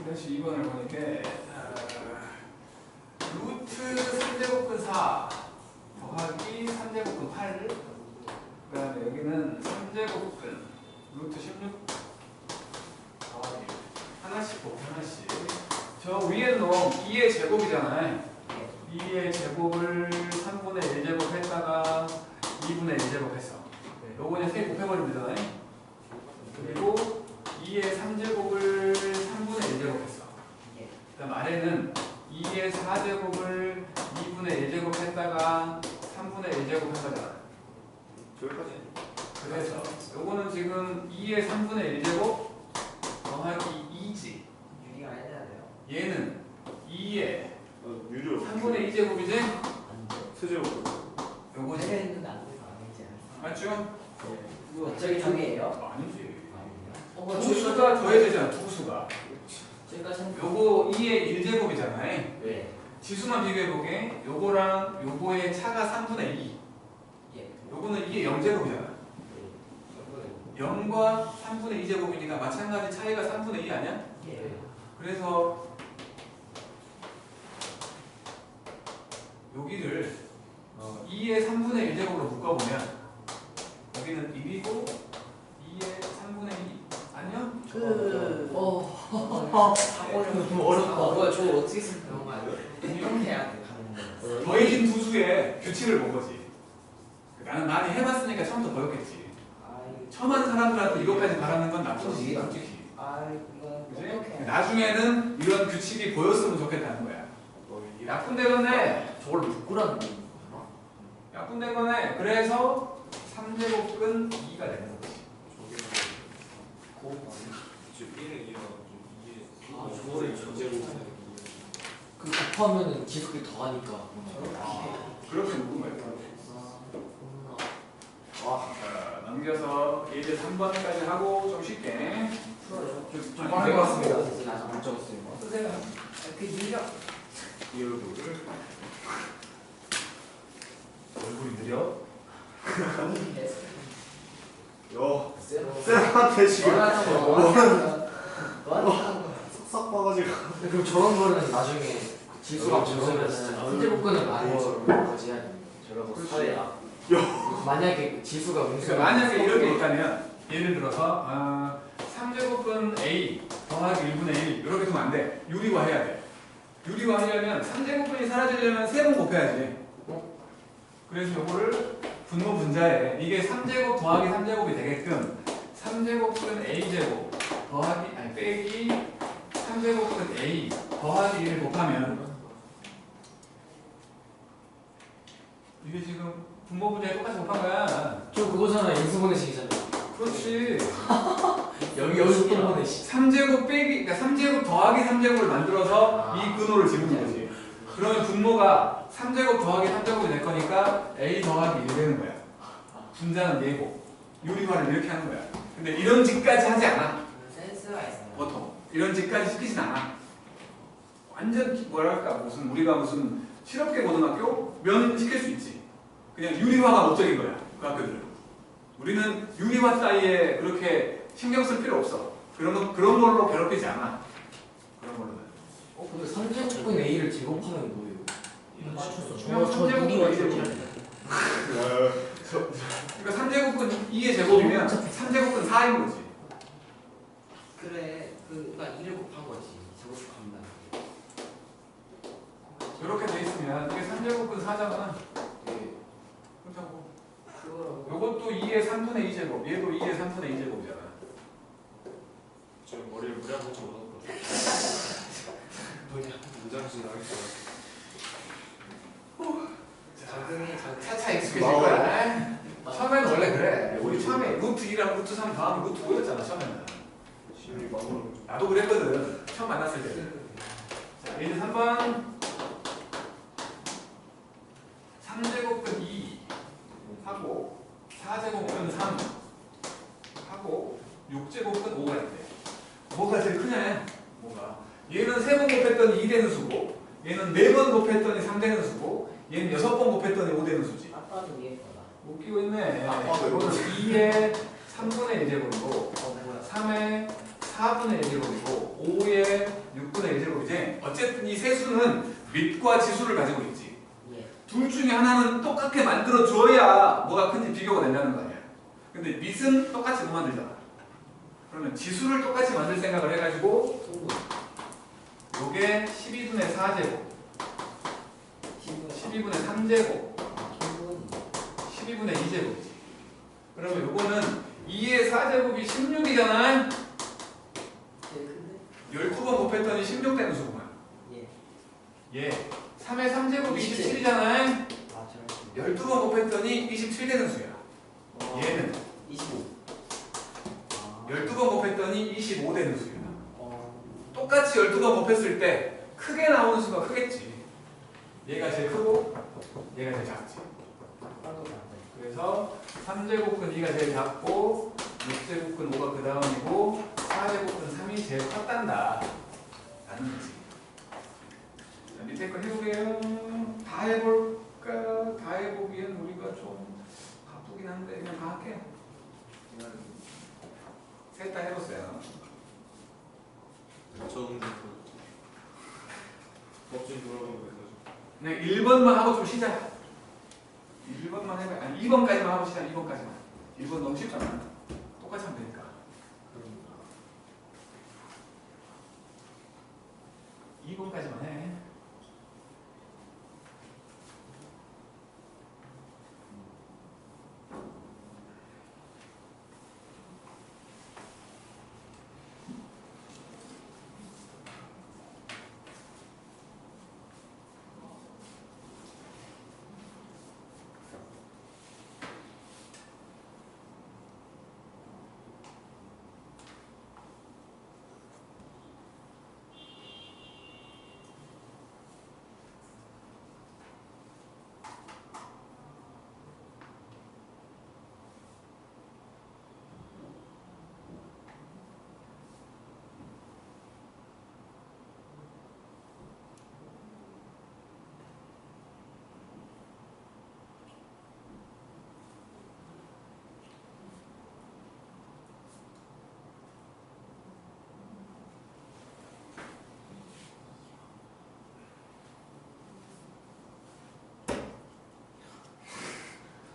[SPEAKER 4] 다시 2번을 보니까 루트 3제곱근 4 더하기 3제곱근 8 그 다음에 여기는 3제곱근 루트 16 더하기 하나씩 곱해 하나씩 저 위에는 2의 제곱이잖아요. 2의 제곱을 3분의 1제곱 했다가 2분의 1제곱 했어. 요거 그냥 3개 곱해버리면 되잖아요. 그리고 2의 3제곱을 3분의 1제곱 했어. 그 다음 아래는 2의 4제곱을 2분의 1제곱 했다가 3분의 1제곱 한 거잖아.
[SPEAKER 3] 저기까지.
[SPEAKER 4] 그래서 요거는 지금 2의 3분의 1제곱 더하기 2지.
[SPEAKER 5] 유리가 해야 돼요.
[SPEAKER 4] 얘는 2의
[SPEAKER 3] 유료.
[SPEAKER 4] 3분의 2제곱이지?
[SPEAKER 5] 안 돼.
[SPEAKER 3] 세제곱.
[SPEAKER 4] 요거지.
[SPEAKER 5] 해외는 안 돼서 아니지 않아요.
[SPEAKER 4] 맞죠?
[SPEAKER 5] 이거 저기 정이에요?
[SPEAKER 4] 아니지.
[SPEAKER 5] 아니요.
[SPEAKER 4] 두수가 더해지잖아. 두수가.
[SPEAKER 5] 저희가 생각.
[SPEAKER 4] 요거 2의 1제곱이잖아요.
[SPEAKER 5] 네.
[SPEAKER 4] 지수만 비교해보게 요거랑 요거의 차가 3분의 2
[SPEAKER 5] 예.
[SPEAKER 4] 요거는 2의 0제곱이잖아. 0과 3분의 2제곱이니까 마찬가지 차이가 3분의 2 아니야?
[SPEAKER 5] 예.
[SPEAKER 4] 그래서 여기를 2의 3분의 1제곱으로 묶어보면 여기는 1이고 2의 3분의 2 아니야?
[SPEAKER 5] 사고는 너무 어렵다. 뭐야 저거 어떻게 생각한 거야? 이렇게 해야 돼 가는 거.
[SPEAKER 4] 더해진 두수의 규칙을 본 거지. 나는 많이 해봤으니까 처음부터 보였겠지. 처음 하는 사람들한테 이것까지 바라는 건 나쁘지, 솔직히.
[SPEAKER 5] 이거
[SPEAKER 4] 그지?
[SPEAKER 5] 어떻게?
[SPEAKER 4] 나중에는 이런 규칙이 보였으면 좋겠다는 거야. 나쁜 데건네.
[SPEAKER 2] 저걸 묶으라는 거.
[SPEAKER 4] 나쁜 데건네. 그래서 3제곱근 2가 되는 거지.
[SPEAKER 3] 지금 1에 2가 좀 이해.
[SPEAKER 5] 아, 저거를
[SPEAKER 3] 전제곱.
[SPEAKER 2] 그 곱하면은 지수끼리 더하니까.
[SPEAKER 4] 그렇게 묶은 거야. 자, 넘겨서 이제 3번까지 하고 좀 쉽게.
[SPEAKER 2] 저거 하는 것 같습니다. 안 적었어요.
[SPEAKER 4] 쓰세요.
[SPEAKER 5] 그 유력.
[SPEAKER 3] 이 얼굴을.
[SPEAKER 4] 얼굴이 느려?
[SPEAKER 3] 쌤한테 지금
[SPEAKER 5] 너한테
[SPEAKER 3] 싹 봐가지고.
[SPEAKER 2] 그럼 저런 거는 나중에 지수가 없으면 선제복근을 많이 거지 해야 돼.
[SPEAKER 1] 제가 뭐
[SPEAKER 4] 그렇지.
[SPEAKER 1] 사회야.
[SPEAKER 2] 만약에 그 지수가
[SPEAKER 4] 그러니까 만약에 이런 게 있다면 예를 들어서 3제곱근 A 더하기 1분의 1 이렇게 두면 안 돼. 유리화 해야 돼. 유리화 하려면 3제곱근이 사라지려면 3번 곱해야지. 그래서 요거를 분모 분자에 이게 3제곱 더하기 3제곱이 되게끔 3제곱근 A제곱 더하기 아니 빼기 3제곱근 A 더하기 1을 곱하면 이게 지금 분모 분자에 똑같이 곱한 거야.
[SPEAKER 2] 저 그거잖아. 인수분해식이잖아.
[SPEAKER 4] 그렇지.
[SPEAKER 2] 여기서 또 보내.
[SPEAKER 4] 3제곱 빼기, 그러니까 3제곱 더하기 3제곱을 만들어서 이 근호를 집는 거지. 그러면 분모가 3제곱 더하기 3제곱이 될 거니까 A 더하기 1 되는 거야. 분자는 얘고 유리화를 이렇게 하는 거야. 근데 이런 짓까지 하지 않아.
[SPEAKER 5] 센스가 있어요.
[SPEAKER 4] 보통 이런 짓까지 시키진 않아. 완전 뭐랄까 무슨 우리가 무슨 실업계 고등학교 면 시킬 수 있지. 그냥 유리화가 목적인 거야. 그 학교들은. 우리는 유리화 사이에 그렇게 신경 쓸 필요 없어. 그런 걸로 괴롭히지 않아. 그런 걸로는.
[SPEAKER 2] 근데 선제복근 A를 제곱하면 뭐예요?
[SPEAKER 4] 그냥 3제곱은 2제곱. 그러니까 3제곱은 2의 제곱이면 3제곱은 4인 거지.
[SPEAKER 5] 그래 그러니까 2를 곱한 거지. 제곱합니다.
[SPEAKER 4] 이렇게 돼 있으면 이게 3제곱은 4잖아.
[SPEAKER 2] 네.
[SPEAKER 4] 그렇다고.
[SPEAKER 5] 그거라고.
[SPEAKER 4] 요것도 2의 3분의 2제곱, 얘도 2의 3분의 2제곱이잖아.
[SPEAKER 3] 저 머리를 물에 한번 적어놓고. 문장식 나겠어.
[SPEAKER 4] 3 더하기 루트 5였잖아 처음에는.
[SPEAKER 3] 시험이 막으로
[SPEAKER 4] 나도 그랬거든 처음 만났을 때. 자, 예를 3번 3제곱은 2 하고 4제곱은 3 하고 6제곱은 5가 있대. 뭐가 제일 크냐? 뭐가? 얘는 3번 곱했더니 2 되는 수고 얘는 4번 곱했더니 3 되는 수고 얘는 6번 곱했더니 5 되는 수지.
[SPEAKER 5] 아빠도 위에 거다.
[SPEAKER 4] 웃기고 있네.
[SPEAKER 3] 아빠도
[SPEAKER 4] 이거는 2의 3분의 1제곱이고
[SPEAKER 5] 뭐야?
[SPEAKER 4] 3의 4분의 1제곱이고 5의 6분의 1제곱이지. 어쨌든 이 세 수는 밑과 지수를 가지고 있지.
[SPEAKER 5] 예.
[SPEAKER 4] 둘 중에 하나는 똑같게 만들어줘야 뭐가 큰지 비교가 된다는 거 아니야. 근데 밑은 똑같이 못 만들잖아. 그러면 지수를 똑같이 만들 생각을 해가지고 요게 12분의 4제곱 12분의 3제곱 12분의 2제곱이지. 그러면 요거는 2의 4제곱이 16이잖아.
[SPEAKER 5] 제일 큰데?
[SPEAKER 4] 12번 곱했더니 16 되는 수구만.
[SPEAKER 5] 예.
[SPEAKER 4] 예. 3의 3제곱이
[SPEAKER 5] 27.
[SPEAKER 4] 27이잖아.
[SPEAKER 5] 아 저런.
[SPEAKER 4] 12번 곱했더니 27 되는 수야. 얘는
[SPEAKER 5] 25. 아.
[SPEAKER 4] 12번 곱했더니 25 되는 수야.
[SPEAKER 5] 어.
[SPEAKER 4] 똑같이 12번 곱했을 때 크게 나오는 수가 크겠지. 얘가 제일 크고 얘가 제일 작지.
[SPEAKER 5] 아빠도 작네.
[SPEAKER 4] 그래서 3제곱근 2가 제일 작고 6제곱근 5가 그 다음이고 4제곱근 3이 제일 컸단다 라는 거지. 자, 밑에 거 해보게요. 다 해볼까? 다 해보기엔 우리가 좀 바쁘긴 한데 그냥 다 할게요. 셋 다 해보세요.
[SPEAKER 1] 저는
[SPEAKER 3] 법준 돌아가고 있어서
[SPEAKER 4] 그냥 1번만 하고 좀 쉬자. 1번만 해봐. 아니 2번까지만 하고 쉬자. 2번까지만. 1번 너무 쉽잖아. 똑같이 하면 되니까. 2번까지만 해.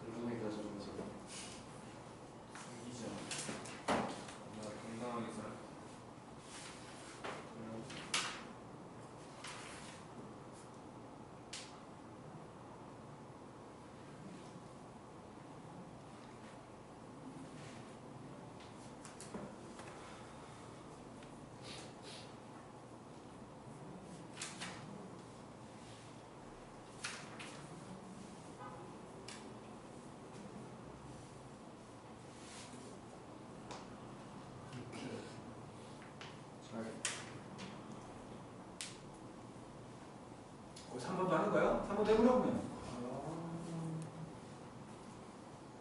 [SPEAKER 1] 궁금해가 저러면서
[SPEAKER 3] 이기자 나 건강하게 살아
[SPEAKER 1] 잘
[SPEAKER 4] 3번도 하는 거야? 3번도 해보려고 그러면.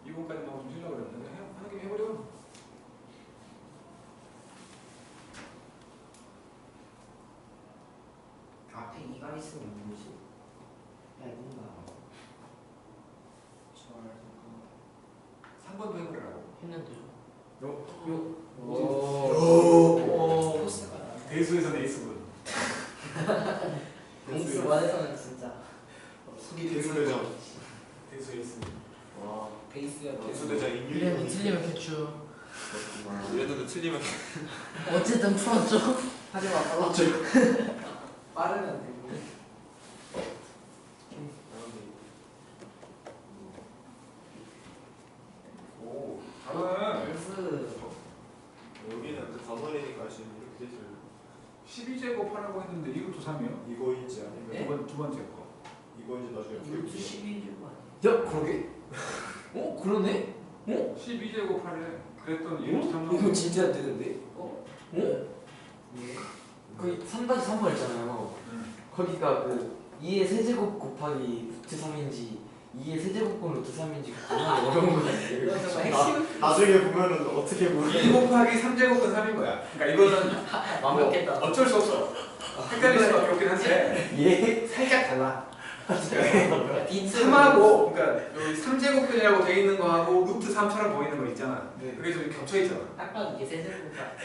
[SPEAKER 4] 2번까지 하고 좀 쉬려고 그랬는데 하는 김에 해보려.
[SPEAKER 5] 앞에 2가 있으면 뭐지? 야 뭔가.
[SPEAKER 4] 3번도 해보라고.
[SPEAKER 5] 했는데요.
[SPEAKER 4] 오.
[SPEAKER 5] 코스가.
[SPEAKER 4] 대수에서는 에이스군.
[SPEAKER 5] 공수 원에서는 진짜
[SPEAKER 3] 대수대장
[SPEAKER 4] 대수 에이스.
[SPEAKER 1] 와
[SPEAKER 5] 베이스가
[SPEAKER 3] 대수대장
[SPEAKER 6] 이래도
[SPEAKER 3] 인류
[SPEAKER 6] 틀리면 개추.
[SPEAKER 1] 그렇구만.
[SPEAKER 3] 이래도 틀리면
[SPEAKER 6] 어쨌든 풀었죠.
[SPEAKER 5] 하지마 빨라. 빠르면 되고.
[SPEAKER 4] 오. 잘해.
[SPEAKER 5] 베이스.
[SPEAKER 3] 여기는 그 가설이니까 할 수 있는 이렇게 되죠
[SPEAKER 4] 12제곱 하라고 했는데 이것도 3이요?
[SPEAKER 3] 이거인지 아니면
[SPEAKER 5] 네?
[SPEAKER 4] 두 번째 거.
[SPEAKER 3] 이거인지 나중에
[SPEAKER 5] 루트 12주 아니야?
[SPEAKER 2] 야 그러게? 어 그러네?
[SPEAKER 4] 12제곱 하래. 그랬더니 루트 3
[SPEAKER 5] 이거 진짜 안 되는데?
[SPEAKER 2] 거기 3-3번 있잖아요. 거기가 그 2의 세제곱 곱하기 루트 3인지 2의 세제곱분 루트 3인지 정말 어려운 거 같아요.
[SPEAKER 5] 이거 정말 핵심.
[SPEAKER 1] 나중에 보면은 어떻게 보면
[SPEAKER 4] 2 곱하기 3제곱은 3인 거야. 그러니까 이거는
[SPEAKER 5] 완벽했다.
[SPEAKER 4] 어쩔 수 없어. 헷갈릴 수밖에 없긴 한데
[SPEAKER 2] 예?
[SPEAKER 4] 살짝 달라.
[SPEAKER 5] 빈스.
[SPEAKER 4] 3하고 그러니까 여기 3제곱분이라고 돼 있는 거하고 루트 3처럼 보이는 거 있잖아.
[SPEAKER 2] 네.
[SPEAKER 4] 그게 좀 겹쳐 있잖아.
[SPEAKER 5] 아까 이게 세제곱과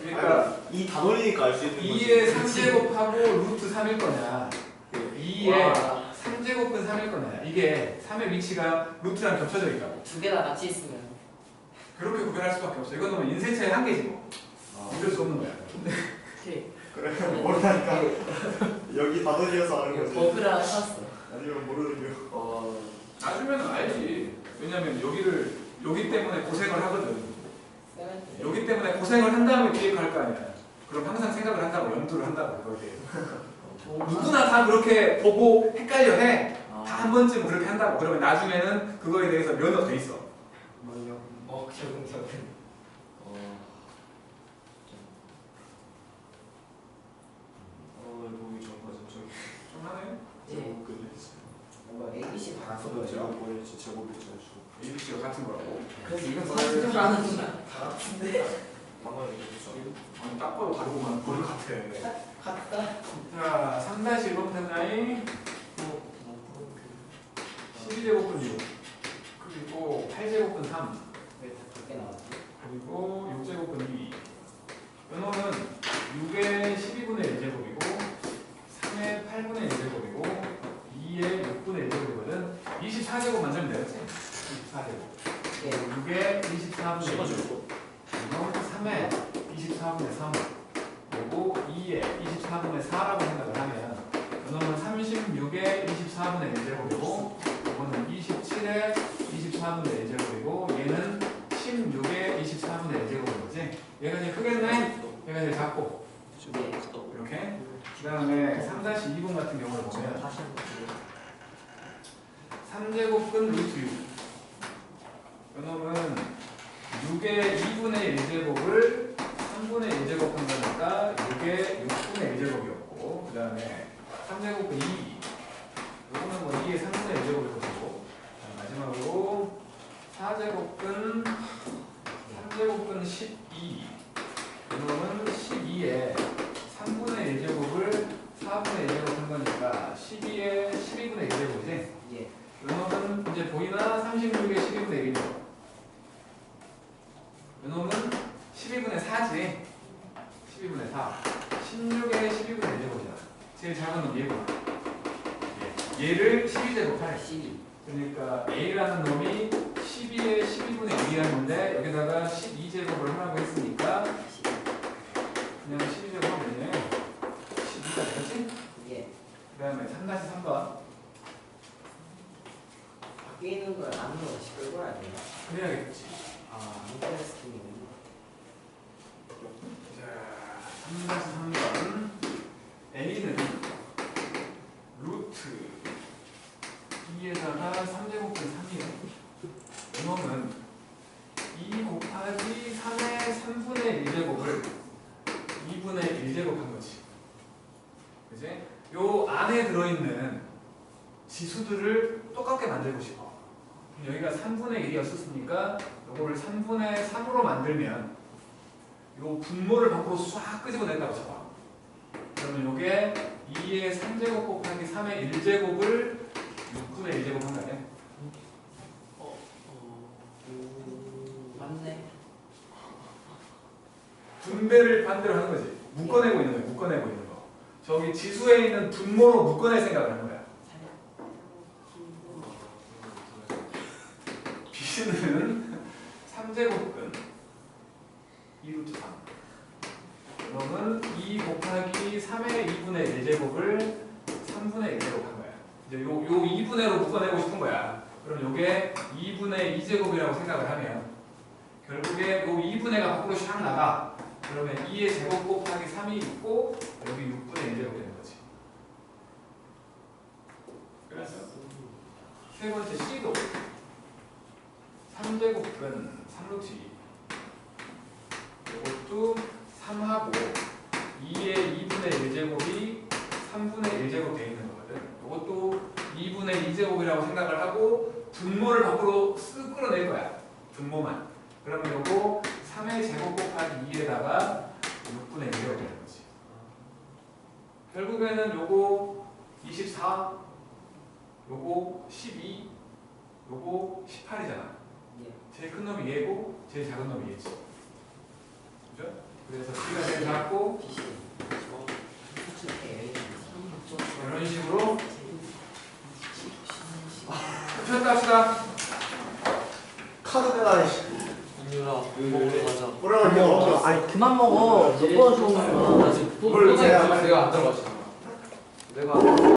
[SPEAKER 4] 그러니까
[SPEAKER 1] 이 단원이니까 알 수 있는 거지.
[SPEAKER 4] 2의 3제곱하고 루트 3일 거냐 2의 3제곱은 3일 거냐 이게 3의 위치가 루트랑 겹쳐져 있다고
[SPEAKER 5] 두 개 다 같이 있으면
[SPEAKER 4] 그렇게 구별할 수밖에 없어. 이건 너무 인쇄체의 한계지 뭐. 이럴 수 없는 거야.
[SPEAKER 5] 오케이.
[SPEAKER 1] 그래 모르니까 여기 단원이어서 아는 거지.
[SPEAKER 5] 버프라 샀어.
[SPEAKER 1] 아니면 모르는 거.
[SPEAKER 4] 나중에는 알지. 왜냐면 여기 때문에 고생을 하거든. 여기 때문에 고생을 한 다음에 기획할 거 아니야. 그럼 항상 생각을 한다고, 염두를 한다고 그거에 대해서. 누구나 다 그렇게 보고 헷갈려 해. 다 한 번쯤 그렇게 한다고. 그러면 나중에는 그거에 대해서 면허 돼 있어.
[SPEAKER 5] 적응.
[SPEAKER 3] 보기 좋은 거죠. 저기.
[SPEAKER 4] 좀 하네.
[SPEAKER 5] 예. 뭔가 ABC 받아서
[SPEAKER 3] 제가 보여야지 제곱이 쳐주고.
[SPEAKER 4] ABC가 같은 거라고.
[SPEAKER 5] 그래서 이건 사진으로 하는구나. 다 같은데.
[SPEAKER 3] 방금 얘기했죠.
[SPEAKER 4] 아니, 딱 봐도 다르고만 보는 것 같아.
[SPEAKER 5] 같다.
[SPEAKER 4] 자, 3-1번 펜라인 12제곱분 6 그리고 8제곱분 3
[SPEAKER 5] 왜다 그렇게 나왔지?
[SPEAKER 4] 그리고 6제곱분 2 요놈은 6의 12분의 1제곱이고 3의 8분의 1제곱이고 2의 6분의 1제곱이거든. 24제곱 만들면 되겠지? 24제곱
[SPEAKER 5] 예.
[SPEAKER 4] 6의 24분의 1 요놈 3의 24분의 3 그리고 2의 24분의 4라고 생각을 하면 요놈은 36의 24분의 1제곱이고 이거는 27의 24분의 1제곱이고 얘는 16의 24분의 1제곱인 거지. 얘가 제일 크겠네? 얘가 제일 작고 이렇게. 그 다음에 3-2번 같은 경우를 보면
[SPEAKER 5] 다시 한번 볼게요.
[SPEAKER 4] 3제곱근 루트 6 요놈은 6의 2분의 1제곱을 3분의 1제곱 한 거니까 6의 6분의 1제곱이었고 그 다음에 3제곱근 2 요거는 뭐 2의 3분의 1제곱일 거고 마지막으로 4제곱근 3제곱근 12 이놈은 12의 3분의 1제곱을 4분의 1제곱 한 거니까 12의 12분의 1제곱이지?
[SPEAKER 5] 예.
[SPEAKER 4] 이놈은 이제 보이나 36의 12분의 1이죠. 이놈은 12분의 4지? 12분의 4 16의 12분의 1제곱이야. 제일 작은 놈 얘구나. 얘를 12제곱 하래.
[SPEAKER 5] 12.
[SPEAKER 4] 그러니까 A라는 놈이 12의 12분의 1이라는 건데 여기다가 12제곱을 하라고 했으니까
[SPEAKER 5] 12.
[SPEAKER 4] 그냥 12제곱 하면 되네. 12가 되겠지?
[SPEAKER 5] 예.
[SPEAKER 4] 그 다음에 3-3번
[SPEAKER 5] 바뀌는 걸 아는 거 시끌고 해야 되나?
[SPEAKER 4] 그래야겠지.
[SPEAKER 5] 인터레스팅이구나.
[SPEAKER 4] 자, 3-3번 A는 루트 2에다가 3제곱분 3이에요. 이놈은 2 곱하기 3의 3분의 1제곱을 2분의 1제곱 한 거지. 그지? 요 안에 들어있는 지수들을 똑같게 만들고 싶어. 여기가 3분의 1이었으니까 요거를 3분의 3으로 만들면 요 분모를 밖으로 싹 끄집어낸다고 쳐봐. 그러면 요게 2의 3제곱 곱하기 3의 1제곱을 6분의 1제곱 한 거 아니야?
[SPEAKER 5] 맞네.
[SPEAKER 4] 분배를 반대로 하는 거지. 묶어내고 있는 거야. 묶어내고 있는 거. 저기 지수에 있는 분모로 묶어낼 생각을 하는 거야. B는 3제곱근 2루트 3 그러면 2 곱하기 3의 2분의 1제곱을 3분의 1제곱 한 거야. 이제 요 2분의로 묶어내고 싶은 거야. 그럼 요게 2분의 2제곱이라고 생각을 하면 결국에 요 2분의가 밖으로 샥 나가. 그러면 2의 제곱 곱하기 3이 있고 여기 6분의 1제곱 되는 거지. 그래서 세 번째 C도 3제곱근 3루트 2 분모라고 생각을 하고 분모를 밖으로 쓱 끌어낼 거야. 분모만. 그러면 요거 3의 제곱 곱하기 2에다가 6분의 1이라고 되는 거지. 결국에는 요거 24, 요거 12, 요거 18이잖아. 제일 큰 놈이 얘고 제일 작은 놈이 얘지. 그죠? 그래서 B가 제일 작고 이런 식으로 폈다 합시다.
[SPEAKER 1] 카드 내놔.
[SPEAKER 5] 인유라 먹으러 가자.
[SPEAKER 1] 뭐라 그러냐.
[SPEAKER 6] 아니 그만 먹어. 몇 번 줘.
[SPEAKER 2] 뭘 내가 안 들어갔잖아.
[SPEAKER 5] 내가